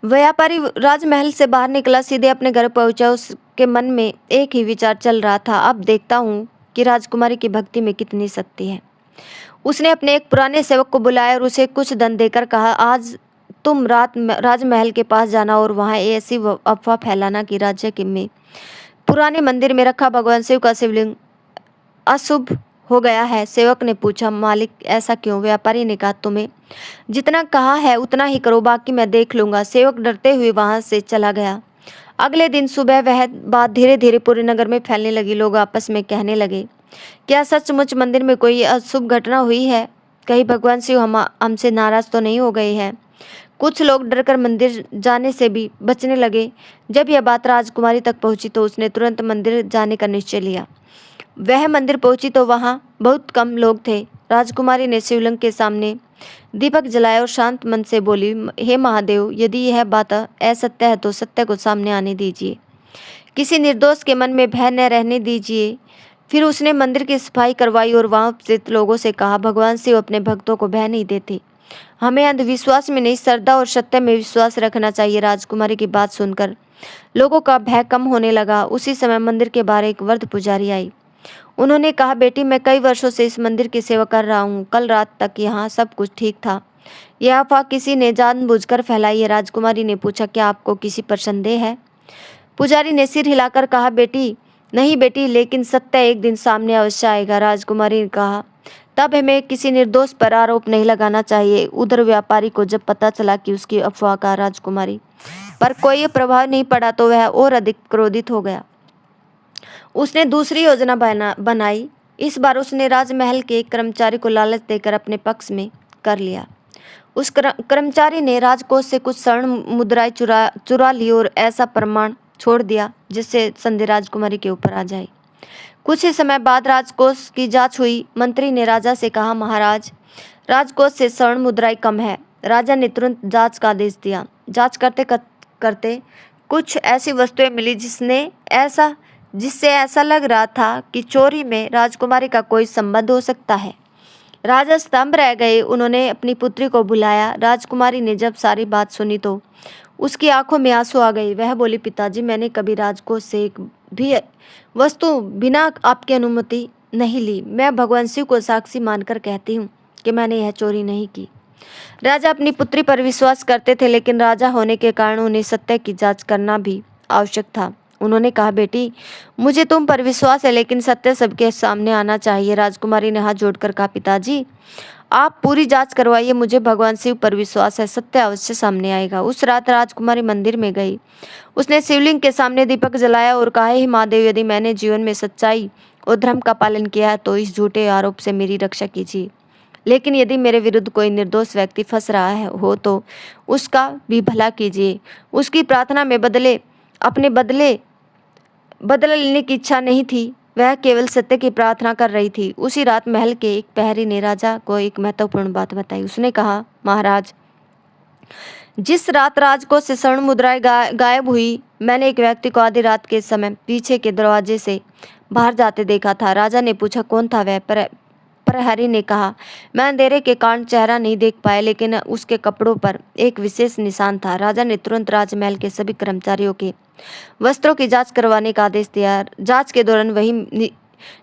व्यापारी राजमहल से बाहर निकला, सीधे अपने घर पहुंचा। उसके मन में एक ही विचार चल रहा था, अब देखता हूँ कि राजकुमारी की भक्ति में कितनी शक्ति है। उसने अपने एक पुराने सेवक को बुलाया और उसे कुछ धन देकर कहा, आज तुम रात राजमहल के पास जाना और वहाँ ऐसी अफवाह फैलाना कि राज्य के में पुराने मंदिर में रखा भगवान शिव का शिवलिंग अशुभ हो गया है। सेवक ने पूछा, मालिक ऐसा क्यों? व्यापारी ने कहा, तुम्हें जितना कहा है उतना ही करो, बाकी मैं देख लूंगा। सेवक डरते हुए वहां से चला गया। अगले दिन सुबह वह बात धीरे धीरे पूरे नगर में फैलने लगी। लोग आपस में कहने लगे, क्या सचमुच मंदिर में कोई अशुभ घटना हुई है? कहीं भगवान शिव हमसे नाराज तो नहीं हो गए हैं? कुछ लोग डरकर मंदिर जाने से भी बचने लगे। जब यह बात राजकुमारी तक पहुंची तो उसने तुरंत मंदिर जाने का निश्चय लिया। वह मंदिर पहुंची तो वहां बहुत कम लोग थे। राजकुमारी ने शिवलिंग के सामने दीपक जलाया और शांत मन से बोली, हे महादेव, यदि यह बात असत्य है तो सत्य को सामने आने दीजिए, किसी निर्दोष के मन में भय न रहने दीजिए। फिर उसने मंदिर की सफाई करवाई और वहां उपस्थित लोगों से कहा, भगवान शिव अपने भक्तों को भय नहीं देते, हमें अंधविश्वास में नहीं, श्रद्धा और सत्य में विश्वास रखना चाहिए। राजकुमारी की बात सुनकर लोगों का भय कम होने लगा। उसी समय मंदिर के बाहर एक वृद्ध पुजारी आई। उन्होंने कहा, बेटी, मैं कई वर्षों से इस मंदिर की सेवा कर रहा हूँ। कल रात तक यहाँ सब कुछ ठीक था। यह अफवाह किसी ने जानबूझकर फैलाई है। राजकुमारी ने पूछा, क्या आपको किसी पर संदेह है? पुजारी ने सिर हिलाकर कहा, बेटी, नहीं बेटी, लेकिन सत्य एक दिन सामने अवश्य आएगा। राजकुमारी ने कहा, तब हमें किसी निर्दोष पर आरोप नहीं लगाना चाहिए। उधर व्यापारी को जब पता चला कि उसकी अफवाह का राजकुमारी पर कोई प्रभाव नहीं पड़ा तो वह और अधिक क्रोधित हो गया। उसने दूसरी योजना बनाई। इस बार उसने राजमहल के एक कर्मचारी को लालच देकर अपने पक्ष में कर लिया। उस कर्मचारी ने राजकोष से कुछ स्वर्ण मुद्राएं चुरा ली और ऐसा प्रमाण छोड़ दिया जिससे संदेह राजकुमारी के ऊपर आ जाए। कुछ ही समय बाद राजकोष की जांच हुई। मंत्री ने राजा से कहा, महाराज, राजकोष से स्वर्ण मुद्राएं कम है। राजा ने तुरंत जांच का आदेश दिया। जांच करते करते कुछ ऐसी वस्तुएं मिली जिससे ऐसा लग रहा था कि चोरी में राजकुमारी का कोई संबंध हो सकता है। राजा स्तंभ रह गए। उन्होंने अपनी पुत्री को बुलाया। राजकुमारी ने जब सारी बात सुनी तो उसकी आंखों में आंसू आ गए। वह बोली, पिताजी, मैंने कभी राजकोष से एक भी वस्तु बिना आपकी अनुमति नहीं ली। मैं भगवान शिव को साक्षी मानकर कहती हूँ कि मैंने यह चोरी नहीं की। राजा अपनी पुत्री पर विश्वास करते थे, लेकिन राजा होने के कारण उन्हें सत्य की जांच करना भी आवश्यक था। उन्होंने कहा, बेटी, मुझे तुम पर विश्वास है, लेकिन सत्य सबके सामने आना चाहिए। राजकुमारी ने हाथ जोड़कर कहा, पिताजी, आप पूरी जांच करवाइए, मुझे भगवान शिव पर विश्वास है, सत्य अवश्य सामने आएगा। उस रात राजकुमारी मंदिर में गई। उसने शिवलिंग के सामने दीपक जलाया और कहा, हे महादेव, यदि मैंने जीवन में सच्चाई और धर्म का पालन किया है तो इस झूठे आरोप से मेरी रक्षा कीजिए, लेकिन यदि मेरे विरुद्ध कोई निर्दोष व्यक्ति फंस रहा हो तो उसका भी भला कीजिए। उसकी प्रार्थना में अपने बदला लेने की इच्छा नहीं थी, वह केवल सत्य की प्रार्थना कर रही थी। उसी रात महल के एक प्रहरी ने राजा को एक महत्वपूर्ण बात बताई। उसने कहा, महाराज, जिस रात राजकोष से स्वर्ण मुद्राएं गायब हुई, मैंने एक व्यक्ति को आधी रात के समय पीछे के दरवाजे से बाहर जाते देखा था। राजा ने पूछा, कौन था वह? प्रहरी ने कहा, मैं अंधेरे के कारण चेहरा नहीं देख पाया, लेकिन उसके कपड़ों पर एक विशेष निशान था। राजा ने तुरंत राजमहल के सभी कर्मचारियों के वस्त्रों की जांच करवाने का आदेश दिया। जांच के दौरान वही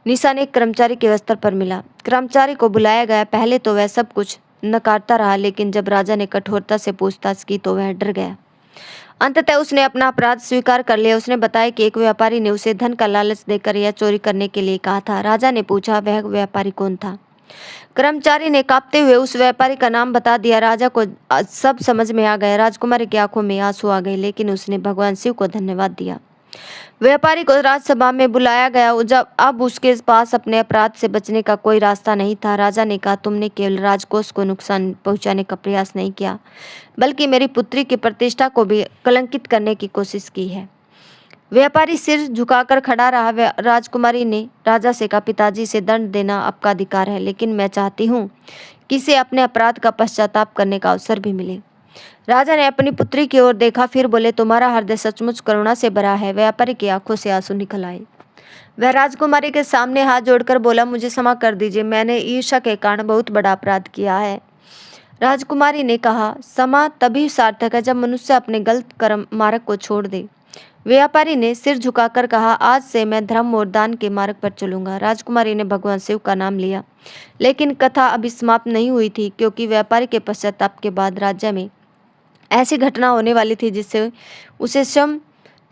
निशान एक कर्मचारी के वस्त्र पर मिला। कर्मचारी को बुलाया गया। पहले तो वह सब कुछ नकारता रहा, लेकिन जब राजा ने कठोरता से पूछताछ की तो वह डर गया। अंततः उसने अपना अपराध स्वीकार कर लिया। उसने बताया कि एक व्यापारी ने उसे धन का लालच देकर यह चोरी करने के लिए कहा था। राजा ने पूछा, वह व्यापारी कौन था? कर्मचारी ने कांपते हुए उस व्यापारी का नाम बता दिया। राजा को सब समझ में आ गया। राजकुमारी की आंखों में आंसू आ गए, लेकिन उसने भगवान शिव को धन्यवाद दिया। व्यापारी को राजसभा में बुलाया गया। जब अब उसके पास अपने अपराध से बचने का कोई रास्ता नहीं था। राजा ने कहा, तुमने केवल राजकोष को नुकसान पहुंचाने का प्रयास नहीं किया, बल्कि मेरी पुत्री की प्रतिष्ठा को भी कलंकित करने की कोशिश की है। व्यापारी सिर झुकाकर खड़ा रहा। राजकुमारी ने राजा से कहा, पिताजी, से दंड देना आपका अधिकार है, लेकिन मैं चाहती हूँ कि इसे अपने अपराध का पश्चाताप करने का अवसर भी मिले। राजा ने अपनी पुत्री की ओर देखा, फिर बोले, तुम्हारा हृदय सचमुच करुणा से भरा है। व्यापारी की आंखों से आंसू निकल आए। वह राजकुमारी के सामने हाथ जोड़कर बोला, मुझे क्षमा कर दीजिए, मैंने ईर्ष्या के कारण बहुत बड़ा अपराध किया है। राजकुमारी ने कहा, क्षमा तभी सार्थक है जब मनुष्य अपने गलत कर्म मार्ग को छोड़ दे। व्यापारी ने सिर झुकाकर कहा, आज से मैं धर्म और दान के मार्ग पर चलूंगा। राजकुमारी ने भगवान शिव का नाम लिया, लेकिन कथा अभी समाप्त नहीं हुई थी, क्योंकि व्यापारी के पश्चाताप के बाद राज्य में ऐसी घटना होने वाली थी जिससे उसे स्वयं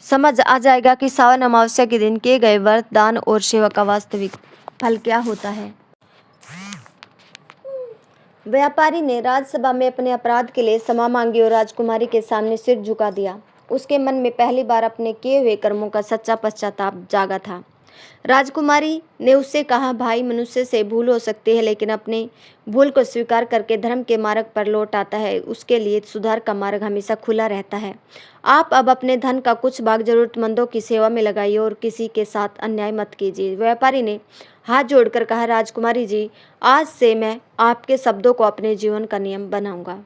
समझ आ जाएगा कि सावन अमावस्या के दिन किए गए व्रत, दान और सेवा का वास्तविक फल क्या होता है। व्यापारी ने राजसभा में अपने अपराध के लिए क्षमा मांगी और राजकुमारी के सामने सिर झुका दिया। उसके मन में पहली बार अपने किए हुए कर्मों का सच्चा पश्चाताप जागा था। राजकुमारी ने उससे कहा, भाई, मनुष्य से भूल हो सकती है, लेकिन अपने भूल को स्वीकार करके धर्म के मार्ग पर लौट आता है, उसके लिए सुधार का मार्ग हमेशा खुला रहता है। आप अब अपने धन का कुछ भाग जरूरतमंदों की सेवा में लगाइए और किसी के साथ अन्याय मत कीजिए। व्यापारी ने हाथ जोड़कर कहा, राजकुमारी जी, आज से मैं आपके शब्दों को अपने जीवन का नियम बनाऊंगा।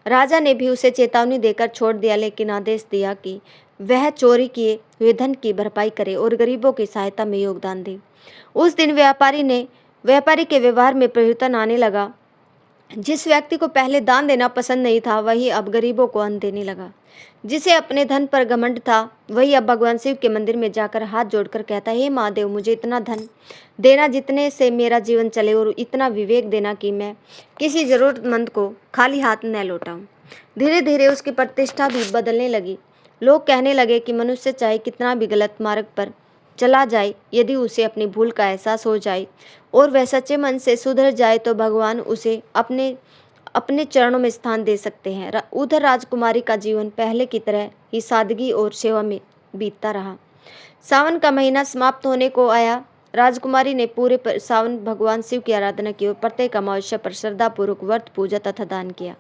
राजा ने भी उसे चेतावनी देकर छोड़ दिया, लेकिन आदेश दिया कि वह चोरी किए हुए धन की भरपाई करे और गरीबों की सहायता में योगदान दे। उस दिन व्यापारी के व्यवहार में परिवर्तन आने लगा। जिस व्यक्ति को पहले दान देना पसंद नहीं था, वही अब गरीबों को अन्न देने लगा। जिसे अपने धन पर घमंड था, वही अब भगवान शिव के मंदिर में जाकर हाथ जोड़कर कहता, हे महादेव, मुझे इतना धन देना जितने से मेरा जीवन चले, और इतना विवेक देना कि मैं किसी जरूरतमंद को खाली हाथ न लौटाऊं। धीरे धीरे उसकी प्रतिष्ठा भी बदलने लगी। लोग कहने लगे कि मनुष्य चाहे कितना भी गलत मार्ग पर चला जाए, यदि उसे अपनी भूल का एहसास हो जाए और वह सच्चे मन से सुधर जाए, तो भगवान उसे अपने चरणों में स्थान दे सकते हैं। उधर राजकुमारी का जीवन पहले की तरह ही सादगी और सेवा में बीतता रहा। सावन का महीना समाप्त होने को आया। राजकुमारी ने पूरे सावन भगवान शिव की आराधना की और प्रत्येक अमावस्या पर श्रद्धापूर्वक व्रत, पूजा तथा दान किया।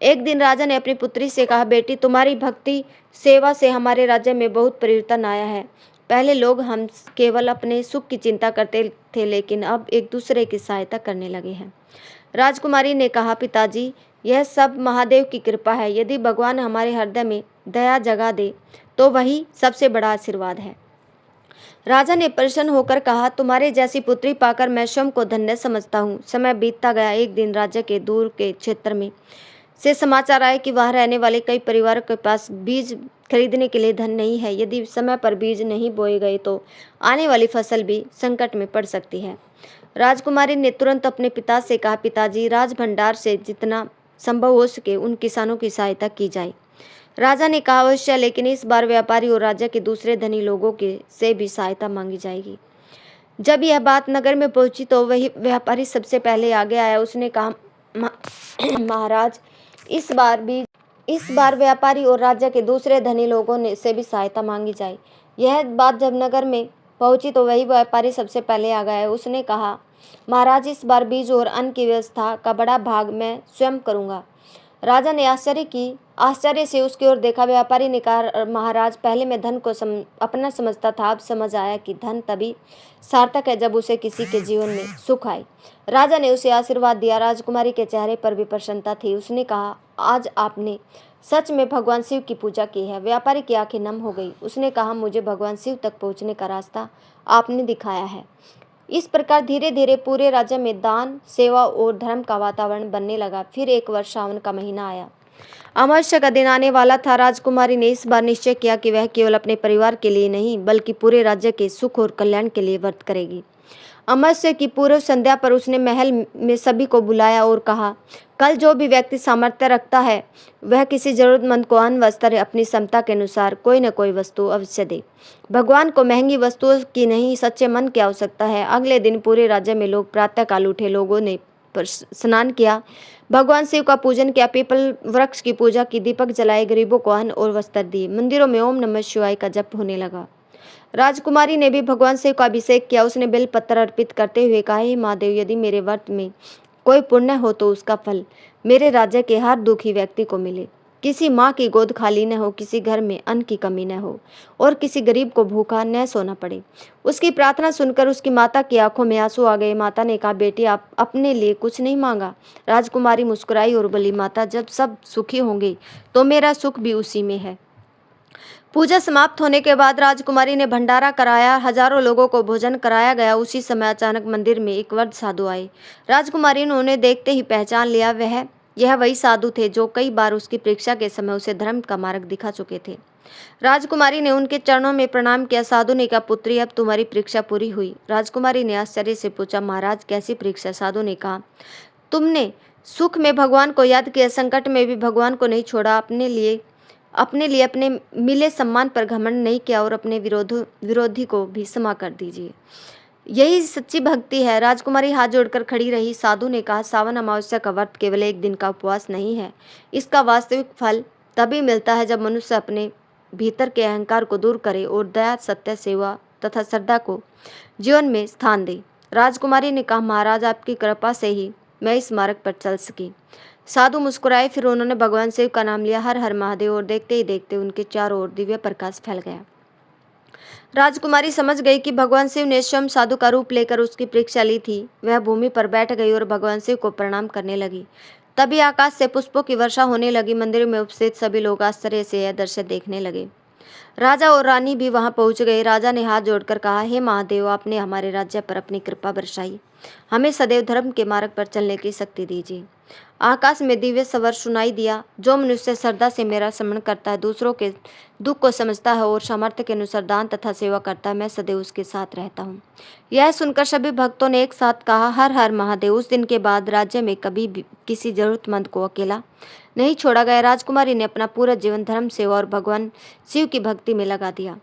एक दिन राजा ने अपनी पुत्री से कहा, बेटी, तुम्हारी भक्ति सेवा से हमारे राज्य में बहुत परिवर्तन आया है। पहले लोग हम केवल अपने सुख की चिंता करते थे, लेकिन अब एक दूसरे की सहायता करने लगे हैं। राजकुमारी ने कहा, पिताजी, यह सब महादेव की कृपा है। यदि भगवान हमारे हृदय में दया जगा दे तो वही सबसे बड़ा आशीर्वाद है। राजा ने प्रसन्न होकर कहा, तुम्हारे जैसी पुत्री पाकर मैं स्वयं को धन्य समझता हूँ। समय बीतता गया। एक दिन राज्य के दूर के क्षेत्र में से समाचार आए कि वहां रहने वाले कई परिवारों के पास बीज खरीदने के लिए धन नहीं है। यदि समय पर बीज नहीं बोए गए तो आने वाली फसल भी संकट में पड़ सकती है। राजकुमारी ने तुरंत अपने पिता से कहा, पिताजी, राज भंडार से जितना संभव हो सके उन किसानों की सहायता की जाए। राजा ने कहा, अवश्य, लेकिन इस बार व्यापारी और राज्य के दूसरे धनी लोगों के से भी सहायता मांगी जाएगी। जब यह बात नगर में पहुंची तो वही व्यापारी सबसे पहले आगे आया। उसने कहा, महाराज, इस बार व्यापारी और राज्य के दूसरे धनी लोगों ने से भी सहायता मांगी जाए। यह बात जब नगर में पहुंची तो वही व्यापारी सबसे पहले आ गया। उसने कहा, महाराज, इस बार बीज और अन्न की व्यवस्था का बड़ा भाग मैं स्वयं करूंगा। राजा ने आश्चर्य से उसकी ओर देखा। व्यापारी ने कहा, महाराज, पहले मैं धन को अपना समझता था, अब समझ आया कि धन तभी सार्थक है जब उसे किसी के जीवन में सुख आए। राजा ने उसे आशीर्वाद दिया। राजकुमारी के चेहरे पर भी प्रसन्नता थी। उसने कहा, आज आपने सच में भगवान शिव की पूजा की है। व्यापारी की आंखें नम हो गई। उसने कहा, मुझे भगवान शिव तक पहुंचने का रास्ता आपने दिखाया है। इस प्रकार धीरे धीरे पूरे राज्य में दान, सेवा और धर्म का वातावरण बनने लगा। फिर एक वर्ष सावन का महीना आया। अमावस्या का दिन आने वाला था। राजकुमारी ने इस बार निश्चय किया कि वह केवल अपने परिवार के लिए नहीं, बल्कि पूरे राज्य के सुख और कल्याण के लिए व्रत करेगी। अमावस्या की पूर्व संध्या पर उसने महल में सभी को बुलाया और कहा, कल जो भी व्यक्ति सामर्थ्य रखता है वह किसी जरूरतमंद को अन्न वस्त्र अपनी क्षमता के अनुसार कोई न कोई वस्तु अवश्य दे। भगवान को महंगी वस्तुओं की नहीं, सच्चे मन की आवश्यकता है। अगले दिन पूरे राज्य में लोग प्रातःकाल उठे, लोगों ने स्नान किया, भगवान शिव का पूजन किया, पीपल वृक्ष की पूजा की, दीपक जलाए, गरीबों को अन्न और वस्त्र दिए। मंदिरों में ओम नमः शिवाय का जप होने लगा। राजकुमारी ने भी भगवान शिव का अभिषेक किया। उसने बेल पत्र अर्पित करते हुए कहा, हे महादेव, यदि मेरे व्रत में कोई पुण्य हो तो उसका फल मेरे राज्य के हर दुखी व्यक्ति को मिले। किसी माँ की गोद खाली न हो, किसी घर में अन्न की कमी न हो और किसी गरीब को भूखा न सोना पड़े। उसकी प्रार्थना सुनकर उसकी माता की आंखों में आंसू आ गए। माता ने कहा, बेटी, आप अपने लिए कुछ नहीं मांगा। राजकुमारी मुस्कुराई और बोली, माता, जब सब सुखी होंगे तो मेरा सुख भी उसी में है। पूजा समाप्त होने के बाद राजकुमारी ने भंडारा कराया, हजारों लोगों को भोजन कराया गया। उसी समय अचानक मंदिर में एक वृद्ध साधु आए। राजकुमारी ने उन्हें देखते ही पहचान लिया। यह वही साधु थे जो कई बार उसकी परीक्षा के समय उसे धर्म का मार्ग दिखा चुके थे। राजकुमारी ने उनके चरणों में प्रणाम किया। साधु ने कहा, पुत्री, अब तुम्हारी परीक्षा पूरी हुई। राजकुमारी ने आश्चर्य से पूछा, महाराज, कैसी परीक्षा? साधु ने कहा, तुमने सुख में भगवान को याद किया, संकट में भी भगवान को नहीं छोड़ा, अपने मिले सम्मान पर घमंड नहीं किया और अपने विरोधी को भी क्षमा कर दीजिए। यही सच्ची भक्ति है। राजकुमारी हाथ जोड़कर खड़ी रही। साधु ने कहा, सावन अमावस्या का व्रत केवल एक दिन का उपवास नहीं है। इसका वास्तविक फल तभी मिलता है जब मनुष्य अपने भीतर के अहंकार को दूर करे और दया, सत्य, सेवा तथा श्रद्धा को जीवन में स्थान दे। राजकुमारी ने कहा, महाराज, आपकी कृपा से ही मैं इस मार्ग पर चल सकी। साधु मुस्कुराए। फिर उन्होंने भगवान शिव का नाम लिया, हर हर महादेव, और देखते ही देखते उनके चारों ओर दिव्य प्रकाश फैल गया। राजकुमारी समझ गई कि भगवान शिव ने स्वयं साधु का रूप लेकर उसकी परीक्षा ली थी। वह भूमि पर बैठ गई और भगवान शिव को प्रणाम करने लगी। तभी आकाश से पुष्पों की वर्षा होने लगी। मंदिर में उपस्थित सभी लोग आश्चर्य से यह दृश्य देखने लगे। राजा और रानी भी वहां पहुंच गए। राजा ने हाथ जोड़कर कहा, हे महादेव, आपने हमारे राज्य पर अपनी कृपा बरसाई, हमें सदैव धर्म के मार्ग पर चलने की शक्ति दीजिए। आकाश में दिव्य स्वर सुनाई दिया, जो मनुष्य श्रद्धा से मेरा स्मरण करता है, दूसरों के दुख को समझता है और सामर्थ्य के अनुसार दान तथा सेवा करता है, मैं सदैव उसके साथ रहता हूँ। यह सुनकर सभी भक्तों ने एक साथ कहा, हर हर महादेव। उस दिन के बाद राज्य में कभी भी किसी जरूरतमंद को अकेला नहीं छोड़ा गया। राजकुमारी ने अपना पूरा जीवन धर्म, सेवा और भगवान शिव की भक्ति में लगा दिया।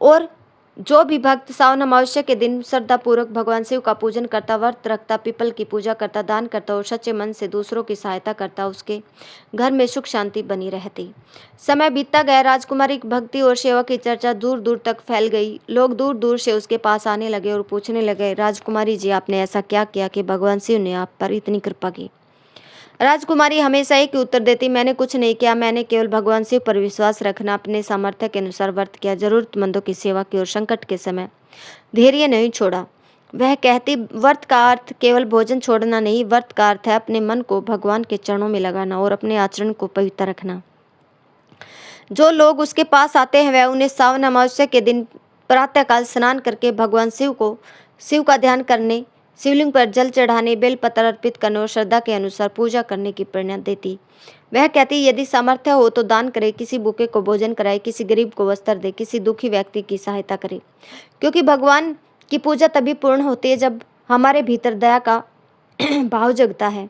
और जो भी भक्त सावन अमावस्या के दिन श्रद्धापूर्वक भगवान शिव का पूजन करता, व्रत रखता, पीपल की पूजा करता, दान करता और सच्चे मन से दूसरों की सहायता करता, उसके घर में सुख शांति बनी रहती। समय बीतता गया। राजकुमारी की भक्ति और सेवा की चर्चा दूर दूर तक फैल गई। लोग दूर दूर से उसके पास आने लगे और पूछने लगे, राजकुमारी जी, आपने ऐसा क्या किया कि भगवान शिव ने आप पर इतनी कृपा की? राजकुमारी हमेशा एक ही उत्तर देती, मैंने कुछ नहीं किया, मैंने केवल भगवान शिव पर विश्वास रखना, अपने सामर्थ्य के अनुसार व्रत किया, जरूरतमंदों की सेवा की और संकट के समय धैर्य नहीं छोड़ा। वह कहती, व्रत का अर्थ केवल भोजन छोड़ना नहीं, व्रत का अर्थ है अपने मन को भगवान के चरणों में लगाना और अपने आचरण को पवित्र रखना। जो लोग उसके पास आते हैं वह उन्हें सावन अमावस्या के दिन प्रातःकाल स्नान करके भगवान शिव का ध्यान करने, शिवलिंग पर जल चढ़ाने, बेल पत्र अर्पित करने और श्रद्धा के अनुसार पूजा करने की प्रेरणा देती। वह कहती, यदि सामर्थ्य हो तो दान करे, किसी भूखे को भोजन कराए, किसी गरीब को वस्त्र दे, किसी दुखी व्यक्ति की सहायता करे, क्योंकि भगवान की पूजा तभी पूर्ण होती है जब हमारे भीतर दया का भाव जगता है।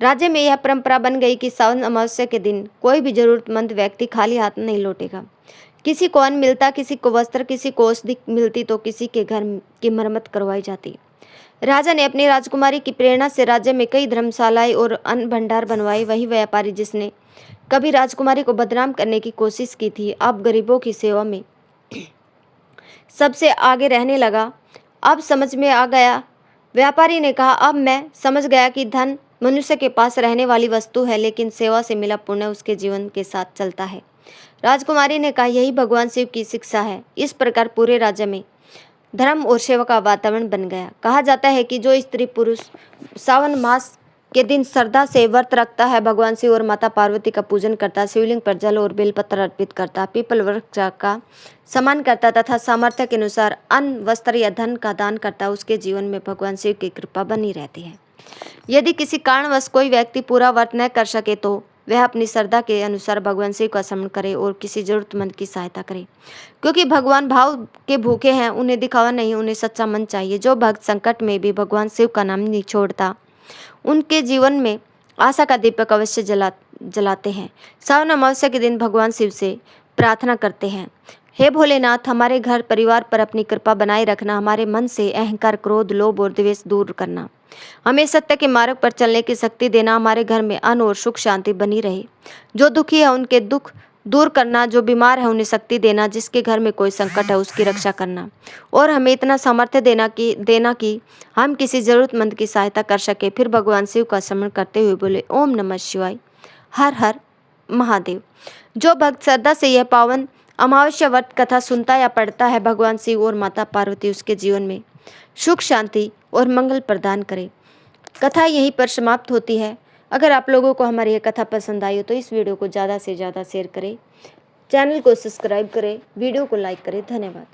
राज्य में यह परंपरा बन गई कि सावन अमावस्या के दिन कोई भी जरूरतमंद व्यक्ति खाली हाथ नहीं लौटेगा। किसी को अन्न मिलता, किसी को वस्त्र, किसी को औषधि मिलती तो किसी के घर की मरम्मत करवाई जाती। राजा ने अपनी राजकुमारी की प्रेरणा से राज्य में कई धर्मशालाएं और अन्न भंडार बनवाए। वही व्यापारी जिसने कभी राजकुमारी को बदनाम करने की कोशिश की थी, अब गरीबों की सेवा में सबसे आगे रहने लगा। अब समझ में आ गया। व्यापारी ने कहा, अब मैं समझ गया कि धन मनुष्य के पास रहने वाली वस्तु है, लेकिन सेवा से मिला पुण्य उसके जीवन के साथ चलता है। राजकुमारी ने कहा, यही भगवान शिव की शिक्षा है। इस प्रकार पूरे राज्य में धर्म और सेवा का वातावरण बन गया। कहा जाता है कि जो स्त्री पुरुष सावन मास के दिन श्रद्धा से व्रत रखता है, भगवान शिव और माता पार्वती का पूजन करता, शिवलिंग पर जल और बेलपत्र अर्पित करता, पीपल वृक्ष का सम्मान करता तथा सामर्थ्य के अनुसार अन्न, वस्त्र या धन का दान करता, उसके जीवन में भगवान शिव की कृपा बनी रहती है। यदि किसी कारणवश कोई व्यक्ति पूरा व्रत न कर सके तो वह अपनी श्रद्धा के अनुसार भगवान शिव का स्मरण करे और किसी जरूरतमंद की सहायता करे, क्योंकि भगवान भाव के भूखे हैं। उन्हें दिखावा नहीं, उन्हें सच्चा मन चाहिए। जो भक्त संकट में भी भगवान शिव का नाम नहीं छोड़ता, उनके जीवन में आशा का दीपक अवश्य जलाते हैं। सावन अमावस्या के दिन भगवान शिव से प्रार्थना करते हैं, हे भोलेनाथ, हमारे घर परिवार पर अपनी कृपा बनाए रखना, हमारे मन से अहंकार, क्रोध, लोभ और द्वेष दूर करना, हमें सत्य के मार्ग पर चलने की शक्ति देना, हमारे घर में अन्न और सुख शांति बनी रहे। जो दुखी है उनके दुख दूर करना, जो बीमार है उन्हें शक्ति देना, जिसके घर में कोई संकट है उसकी रक्षा करना, और हमें इतना सामर्थ्य देना कि हम किसी जरूरतमंद की सहायता कर सके। फिर भगवान शिव का स्मरण करते हुए बोले, ओम नमः शिवाय, हर हर महादेव। जो भक्त श्रद्धा से यह पावन अमावस्या व्रत कथा सुनता या पढ़ता है, भगवान शिव और माता पार्वती उसके जीवन में सुख, शांति और मंगल प्रदान करे। कथा यहीं पर समाप्त होती है। अगर आप लोगों को हमारी यह कथा पसंद आई हो तो इस वीडियो को ज़्यादा से ज़्यादा शेयर करें, चैनल को सब्सक्राइब करें, वीडियो को लाइक करें। धन्यवाद।